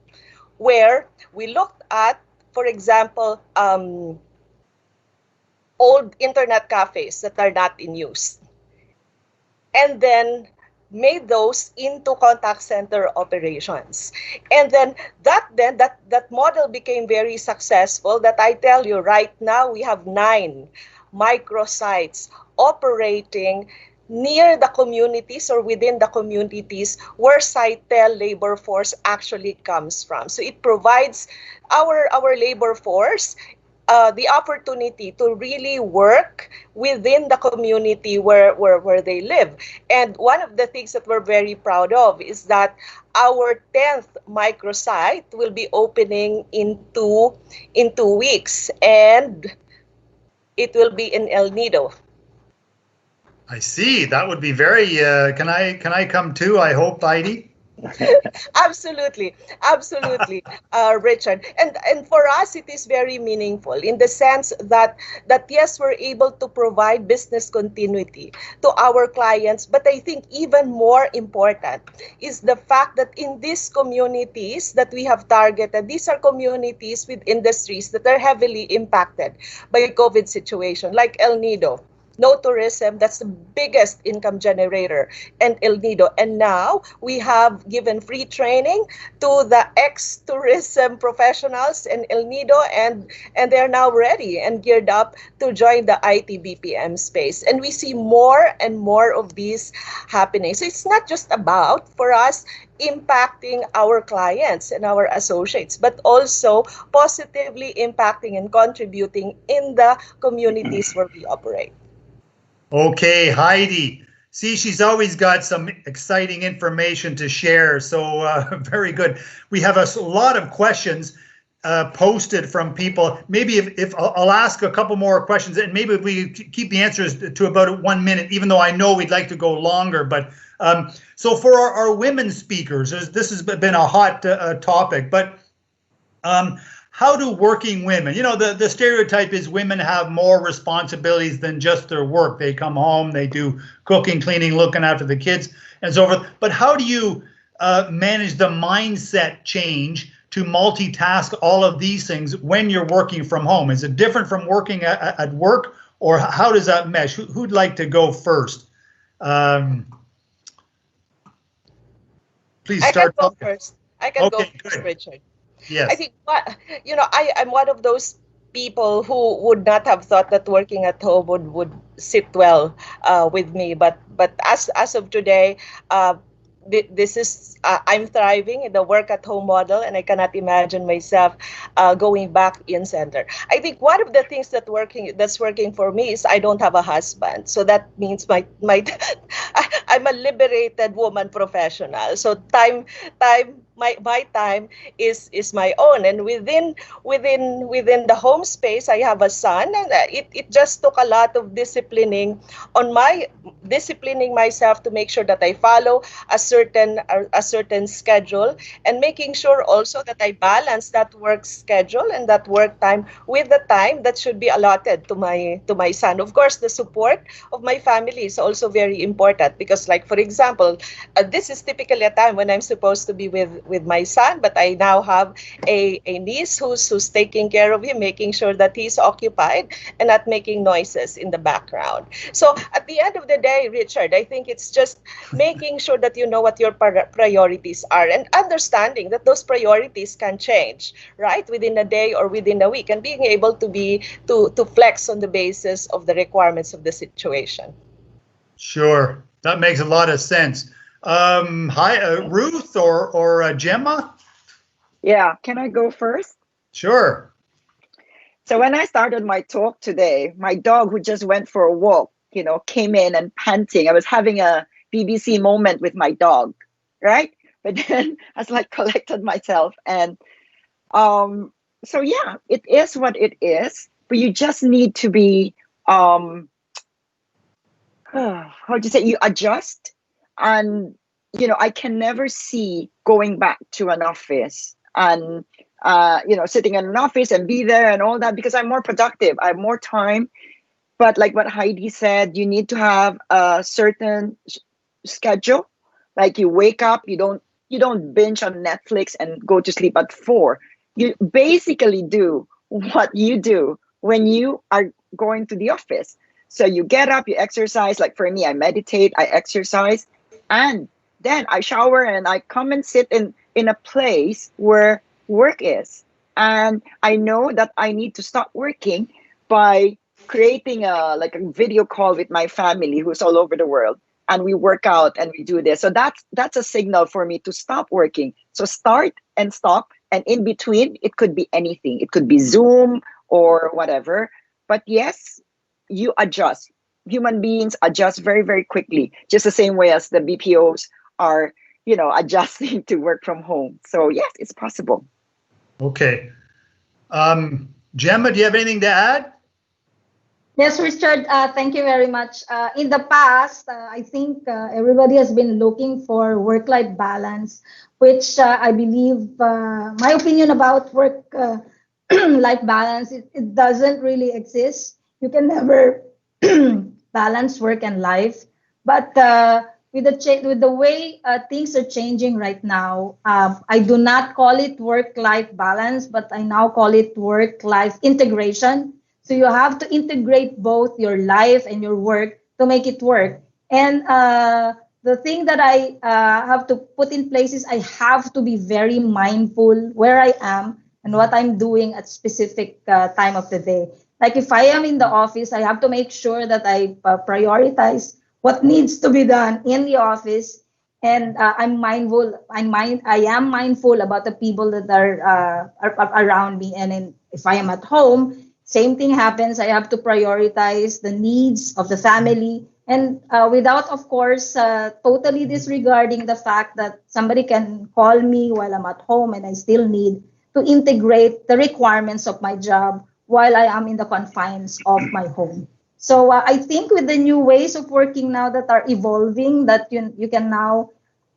where we looked at, for example, old internet cafes that are not in use, and then made those into contact center operations. And then that model became very successful, that I tell you right now we have 9 microsites operating near the communities or within the communities where Sitel labor force actually comes from. So it provides our labor force the opportunity to really work within the community where they live. And one of the things that we're very proud of is that our 10th microsite will be opening in 2 weeks, and it will be in El Nido. I see. That would be very. Can I come too? I hope, HAIDEE. Absolutely, Richard. And for us, it is very meaningful in the sense that yes, we're able to provide business continuity to our clients. But I think even more important is the fact that in these communities that we have targeted, these are communities with industries that are heavily impacted by the COVID situation, like El Nido. No tourism, that's the biggest income generator, and El Nido. And now we have given free training to the ex-tourism professionals in El Nido, and they're now ready and geared up to join the IT BPM space. And we see more and more of these happening. So it's not just about, for us, impacting our clients and our associates, but also positively impacting and contributing in the communities where we operate. Okay, HAIDEE. See, she's always got some exciting information to share. So very good. We have a lot of questions posted from people. Maybe if I'll ask a couple more questions, and maybe if we keep the answers to about 1 minute, even though I know we'd like to go longer. But so for our women speakers, this has been a hot topic, but how do working women, the stereotype is women have more responsibilities than just their work. They come home, they do cooking, cleaning, looking after the kids, and so forth. But how do you manage the mindset change to multitask all of these things when you're working from home? Is it different from working at work, or how does that mesh? Who'd like to go first? Please start. I can go first, Richard. Yes. I think I'm one of those people who would not have thought that working at home would sit well with me, but as of today, this is I'm thriving in the work at home model, and I cannot imagine myself going back in center. I think one of the things that's working for me is I don't have a husband, so that means my I'm a liberated woman professional. So my time is my own, and within the home space I have a son, and it just took a lot of disciplining myself to make sure that I follow a certain schedule, and making sure also that I balance that work schedule and that work time with the time that should be allotted to my son. Of course, the support of my family is also very important, because, like, for example, this is typically a time when I'm supposed to be with my son, but I now have a niece who's taking care of him, making sure that he's occupied and not making noises in the background. So at the end of the day, Richard, I think it's just making sure that you know what your priorities are, and understanding that those priorities can change, right, within a day or within a week, and being able to flex on the basis of the requirements of the situation. Sure, that makes a lot of sense. Hi, Ruth or Gemma? Yeah, can I go first? Sure. So when I started my talk today, my dog, who just went for a walk, came in and panting. I was having a BBC moment with my dog, right? But then I was like collected myself, and so yeah, it is what it is. But you just need to be how do you say, you adjust. And I can never see going back to an office and sitting in an office and be there and all that, because I'm more productive, I have more time. But like what HAIDEE said, you need to have a certain schedule. Like, you wake up, you don't binge on Netflix and go to sleep at 4. You basically do what you do when you are going to the office. So you get up, you exercise. Like for me, I meditate, I exercise, and then I shower and I come and sit in a place where work is. And I know that I need to stop working by creating a video call with my family who's all over the world, and we work out and we do this. So that's a signal for me to stop working. So start and stop, and in between it could be anything. It could be Zoom or whatever. But yes, you adjust. Human beings adjust very, very quickly, just the same way as the BPOs are, adjusting to work from home. So yes, it's possible. Okay. Gemma, do you have anything to add? Yes, Richard, thank you very much. In the past, I think everybody has been looking for work-life balance, which I believe, my opinion about work-life balance, it doesn't really exist. You can never balance work and life. But with the way things are changing right now, I do not call it work-life balance, but I now call it work-life integration. So you have to integrate both your life and your work to make it work. And the thing that I have to put in place is I have to be very mindful where I am and what I'm doing at specific time of the day. Like if I am in the office, I have to make sure that I prioritize what needs to be done in the office. And I am mindful about the people that are around me. And if I am at home, same thing happens. I have to prioritize the needs of the family, and without, of course, totally disregarding the fact that somebody can call me while I'm at home, and I still need to integrate the requirements of my job while I am in the confines of my home. So I think with the new ways of working now that are evolving, that you can now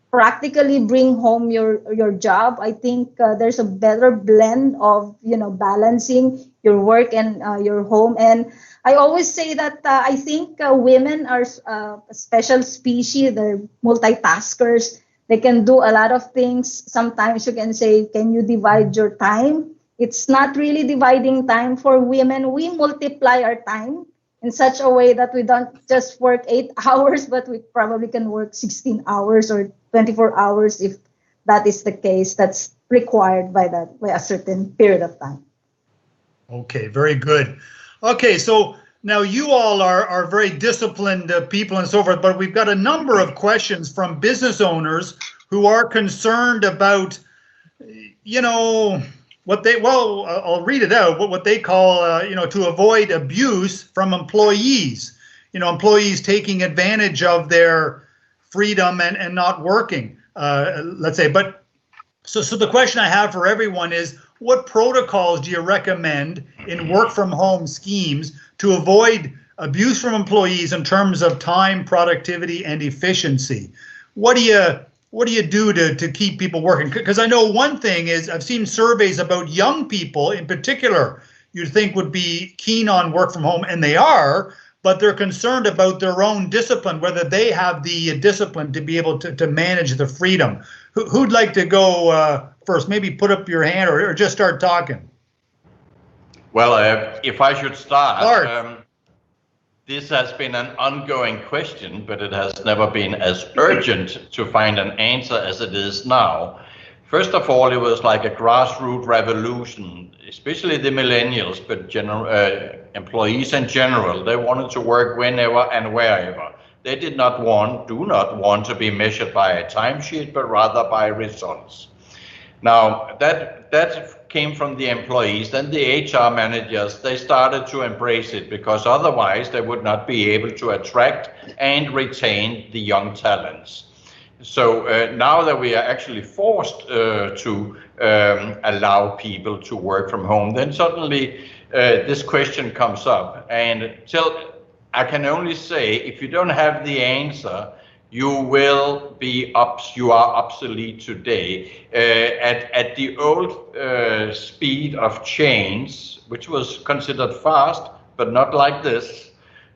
practically bring home your job. I think there's a better blend of balancing your work and your home. And I always say that I think women are a special species. They're multitaskers. They can do a lot of things. Sometimes you can say, can you divide your time? It's not really dividing time for women. We multiply our time in such a way that we don't just work 8 hours, but we probably can work 16 hours or 24 hours if that is the case. That's required by a certain period of time. Okay, very good. Okay, so now you all are very disciplined people and so forth, but we've got a number of questions from business owners who are concerned about, you know, what they, well, I'll read it out, what they call, you know, to avoid abuse from employees, you know, employees taking advantage of their freedom and not working, let's say. But so the question I have for everyone is, what protocols do you recommend in work from home schemes to avoid abuse from employees in terms of time, productivity, and efficiency? What do you do to keep people working? Because I know one thing is, I've seen surveys about young people in particular you'd think would be keen on work from home, and they are, but they're concerned about their own discipline, whether they have the discipline to be able to manage the freedom. Who'd like to go first? Maybe put up your hand or just start talking. Well, if I should start, this has been an ongoing question, but it has never been as urgent to find an answer as it is now. First of all, it was like a grassroots revolution, especially the millennials, but employees in general. They wanted to work whenever and wherever. They do not want to be measured by a timesheet, but rather by results. Now, that came from the employees. Then the HR managers, they started to embrace it, because otherwise they would not be able to attract and retain the young talents. So now that we are actually forced to allow people to work from home, then suddenly this question comes up. And I can only say, if you don't have the answer, you are obsolete today. At the old speed of change, which was considered fast, but not like this.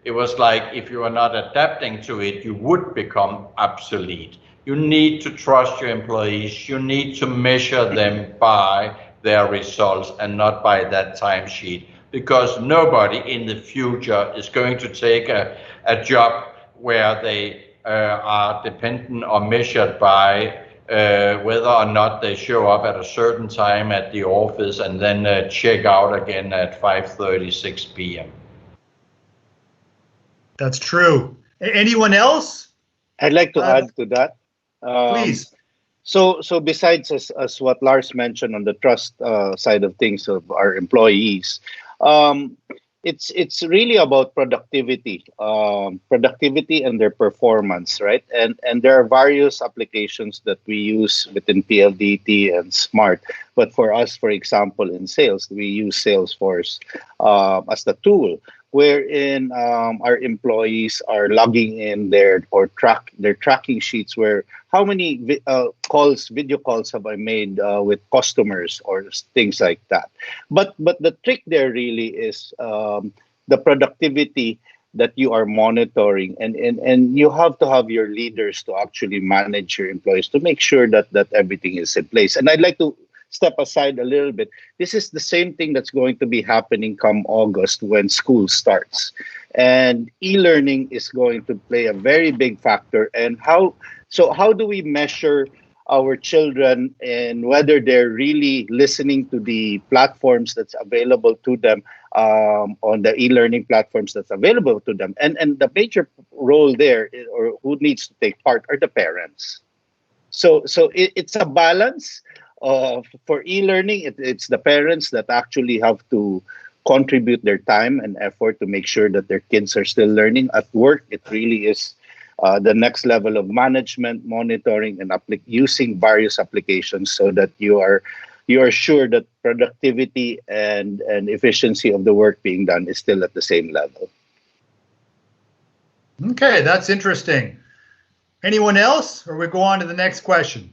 It was like, if you are not adapting to it, you would become obsolete. You need to trust your employees. You need to measure them by their results and not by that timesheet, because nobody in the future is going to take a job where they are dependent or measured by whether or not they show up at a certain time at the office and then check out again at 5:36 p.m. That's true. Anyone else? I'd like to add to that. Please. So besides as what Lars mentioned on the trust side of things of our employees, it's really about productivity and their performance, right? And there are various applications that we use within PLDT and SMART. But for us, for example, in sales, we use Salesforce as the tool, wherein our employees are logging in their tracking sheets, where how many video calls have I made with customers or things like that. But the trick there really is the productivity that you are monitoring, and you have to have your leaders to actually manage your employees to make sure that everything is in place. And I'd like to step aside a little bit. This is the same thing that's going to be happening come August when school starts. And e-learning is going to play a very big factor. And how do we measure our children and whether they're really listening to the platforms that's available to them on the e-learning platforms that's available to them? And the major role there, or who needs to take part, are the parents. So it's a balance. For e-learning, it's the parents that actually have to contribute their time and effort to make sure that their kids are still learning. At work, it really is the next level of management, monitoring, and using various applications so that you are sure that productivity and efficiency of the work being done is still at the same level. Okay, that's interesting. Anyone else, or we go on to the next question?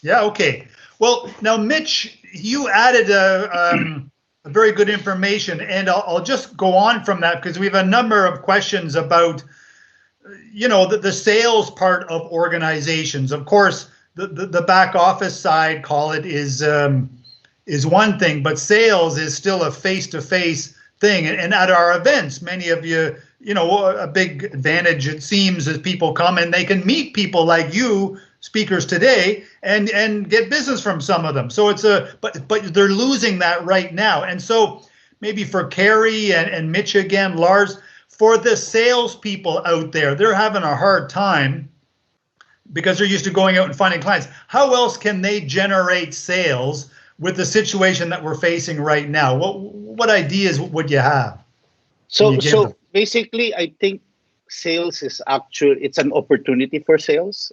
Yeah, okay. Well, now, Mitch, you added a very good information, and I'll just go on from that because we have a number of questions about, you know, the sales part of organizations. Of course, the back office side, call it, is one thing, but sales is still a face-to-face thing. And at our events, many of you, you know, a big advantage, it seems, is people come and they can meet people like you speakers today and get business from some of them. So it's but they're losing that right now. And so maybe for CARY and MITCH again, LARS, for the salespeople out there, they're having a hard time because they're used to going out and finding clients. How else can they generate sales with the situation that we're facing right now? What ideas would you have? So basically, I think sales is it's an opportunity for sales.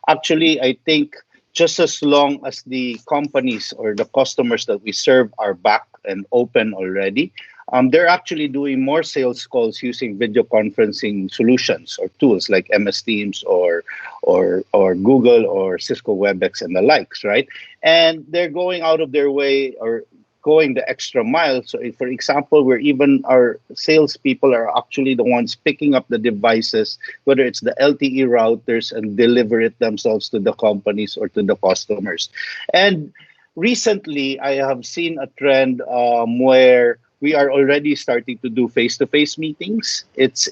Actually, I think just as long as the companies or the customers that we serve are back and open already, they're actually doing more sales calls using video conferencing solutions or tools like MS Teams or Google or Cisco WebEx and the likes, right? And they're going out of their way or going the extra mile. So if, for example, our salespeople are actually the ones picking up the devices, whether it's the LTE routers, and deliver it themselves to the companies or to the customers. And recently, I have seen a trend where we are already starting to do face-to-face meetings. It's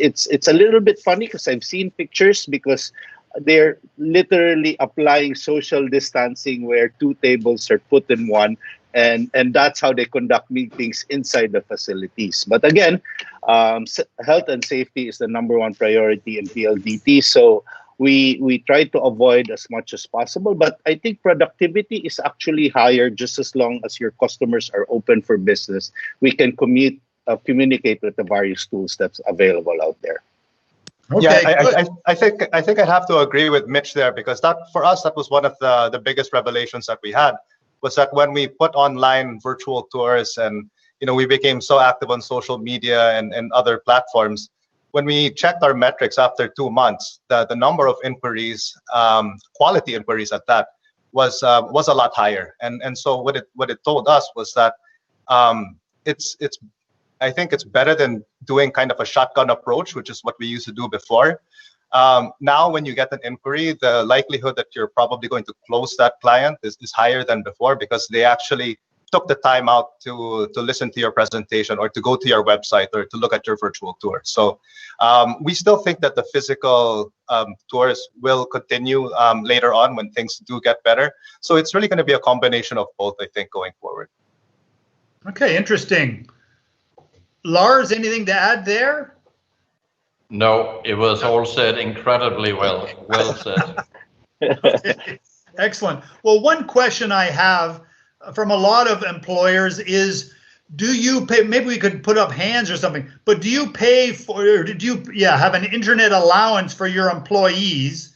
a little bit funny because I've seen pictures because they're literally applying social distancing where two tables are put in one, and that's how they conduct meetings inside the facilities. But again, health and safety is the #1 priority in PLDT. So we try to avoid as much as possible, but I think productivity is actually higher just as long as your customers are open for business. We can communicate with the various tools that's available out there. Okay, yeah, I think I have to agree with Mitch there, because for us that was one of the biggest revelations that we had, was that when we put online virtual tours and we became so active on social media and other platforms. When we checked our metrics after 2 months, the number of inquiries, quality inquiries at that, was a lot higher. And so what it told us was that I think it's better than doing kind of a shotgun approach, which is what we used to do before. Now, when you get an inquiry, the likelihood that you're probably going to close that client is higher than before, because they actually took the time out to listen to your presentation or to go to your website or to look at your virtual tour. So we still think that the physical tours will continue later on when things do get better. So it's really going to be a combination of both, I think, going forward. Okay, interesting. Lars, anything to add there? No, it was all said incredibly well. Well said. Okay. Excellent. Well, one question I have from a lot of employers is, do you pay, maybe we could put up hands or something, but do you pay for, or did you have an internet allowance for your employees?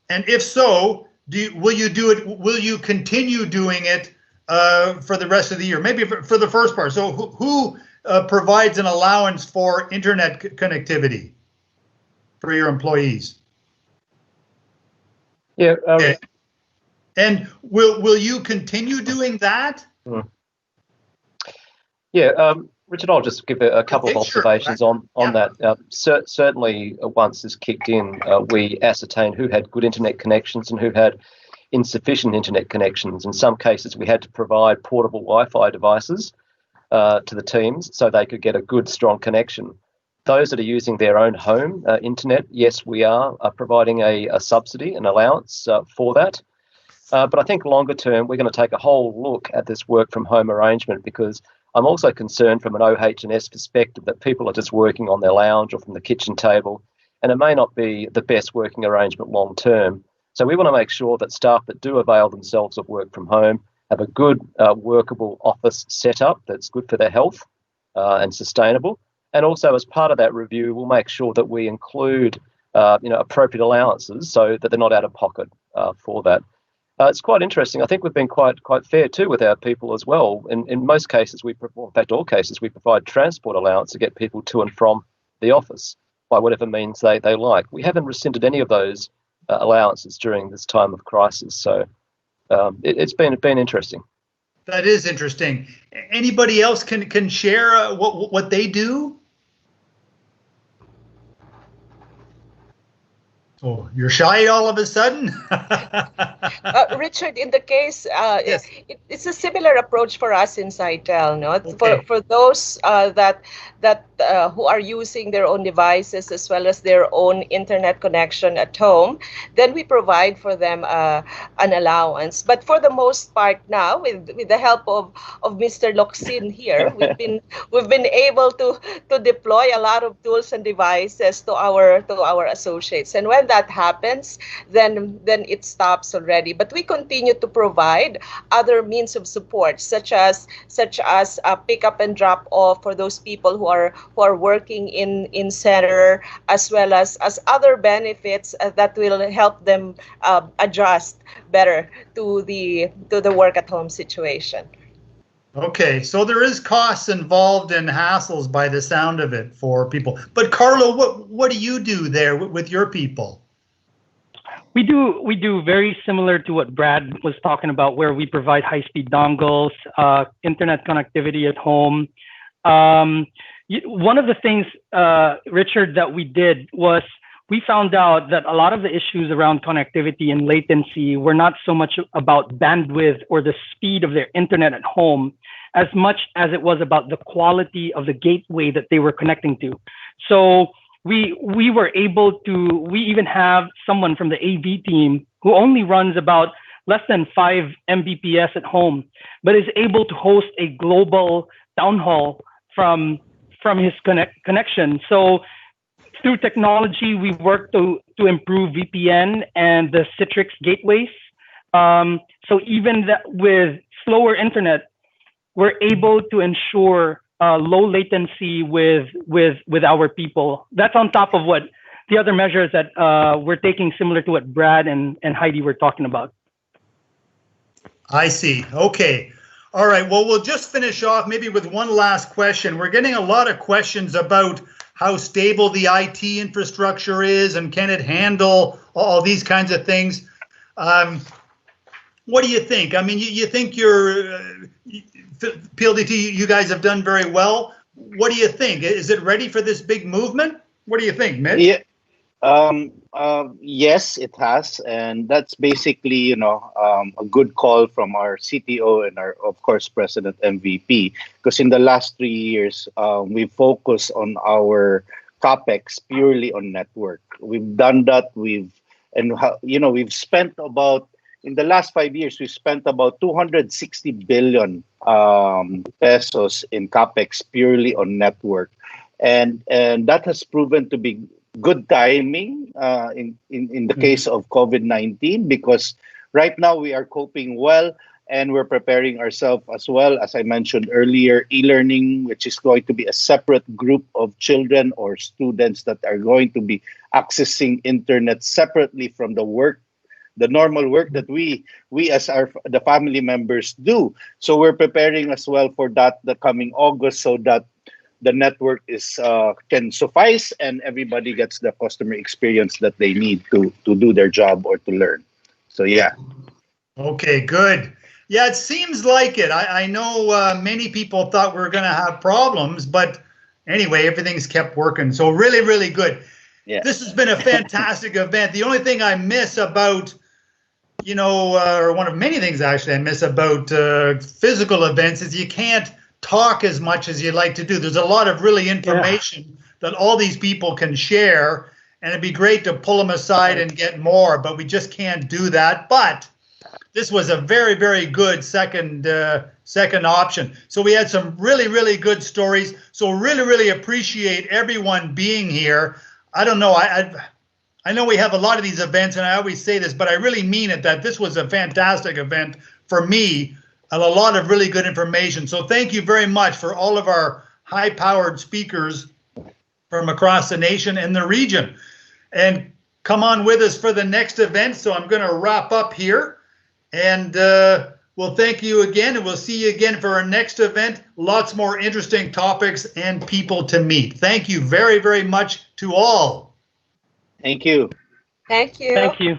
And if so, will you continue doing it for the rest of the year? Maybe for the first part. So who provides an allowance for internet connectivity for your employees? Yeah. Okay. And will you continue doing that? Yeah, Richard, I'll just give a couple of observations sure. on that. Certainly, once this kicked in, we ascertained who had good internet connections and who had insufficient internet connections. In some cases, we had to provide portable Wi-Fi devices to the teams so they could get a good, strong connection. Those that are using their own home internet, yes, we are providing a subsidy, an allowance for that. But I think longer term, we're going to take a whole look at this work from home arrangement, because I'm also concerned from an OH&S perspective that people are just working on their lounge or from the kitchen table, and it may not be the best working arrangement long term. So we want to make sure that staff that do avail themselves of work from home have a good workable office setup that's good for their health and sustainable. And also, as part of that review, we'll make sure that we include appropriate allowances so that they're not out of pocket for that. It's quite interesting. I think we've been quite fair too with our people as well. In most cases, in fact, all cases, we provide transport allowance to get people to and from the office by whatever means they like. We haven't rescinded any of those allowances during this time of crisis. So it's been interesting. That is interesting. Anybody else can share what they do? Oh, you're shy all of a sudden? Richard, in the case, Yes. it's a similar approach for us in Sitel. No, Okay. for those that who are using their own devices as well as their own internet connection at home, then we provide for them an allowance. But for the most part now, with the help of Mr. LOCSIN here, we've been able to deploy a lot of tools and devices to our associates. And when that happens, then it stops already. But we continue to provide other means of support, such as pick up and drop off for those people who are working in center, as well as other benefits that will help them adjust better to the work at home situation. Okay, so there is costs involved and hassles by the sound of it for people. But Carlo, what do you do there with your people? We do very similar to what Brad was talking about, where we provide high-speed dongles, internet connectivity at home. One of the things, Richard, that we did was we found out that a lot of the issues around connectivity and latency were not so much about bandwidth or the speed of their internet at home, as much as it was about the quality of the gateway that they were connecting to. So we were able to, we even have someone from the AV team who only runs about less than 5 Mbps at home, but is able to host a global town hall from his connection. So through technology, we work to improve VPN and the Citrix gateways. So even with slower internet, we're able to ensure low latency with our people. That's on top of what the other measures that we're taking, similar to what Brad and HAIDEE were talking about. I see. Okay. All right. Well, we'll just finish off maybe with one last question. We're getting a lot of questions about how stable the IT infrastructure is and can it handle all these kinds of things. What do you think? I mean, you think your PLDT, you guys have done very well. What do you think? Is it ready for this big movement? What do you think, Mitch? Yeah. Yes, it has, and that's basically, a good call from our CTO and our, of course, President MVP. Because in the last 3 years, we focused on our capex purely on network. We've done that. We've spent about, in the last 5 years, we spent about 260 billion pesos in capex purely on network, and that has proven to be good timing in the case of COVID-19, because right now we are coping well and we're preparing ourselves as well. As I mentioned earlier, e-learning, which is going to be a separate group of children or students that are going to be accessing internet separately from the normal work that we as the family members do. So we're preparing as well for that the coming August, so that the network can suffice and everybody gets the customer experience that they need to do their job or to learn. So yeah. Okay, good. Yeah, it seems like it. I know many people thought we were going to have problems, but anyway, everything's kept working. So really, really good. Yeah. This has been a fantastic event. The only thing I miss about, or one of many things actually I miss about physical events is you can't talk as much as you like to do. There's a lot of really information that all these people can share, and it'd be great to pull them aside and get more, but we just can't do that. But this was a very, very good second option. So we had some really, really good stories. So really, really appreciate everyone being here. I don't know, I know we have a lot of these events, and I always say this, but I really mean it, that this was a fantastic event for me, and a lot of really good information. So thank you very much for all of our high-powered speakers from across the nation and the region. And come on with us for the next event. So I'm going to wrap up here. And we'll thank you again, and we'll see you again for our next event. Lots more interesting topics and people to meet. Thank you very, very much to all. Thank you. Thank you. Thank you.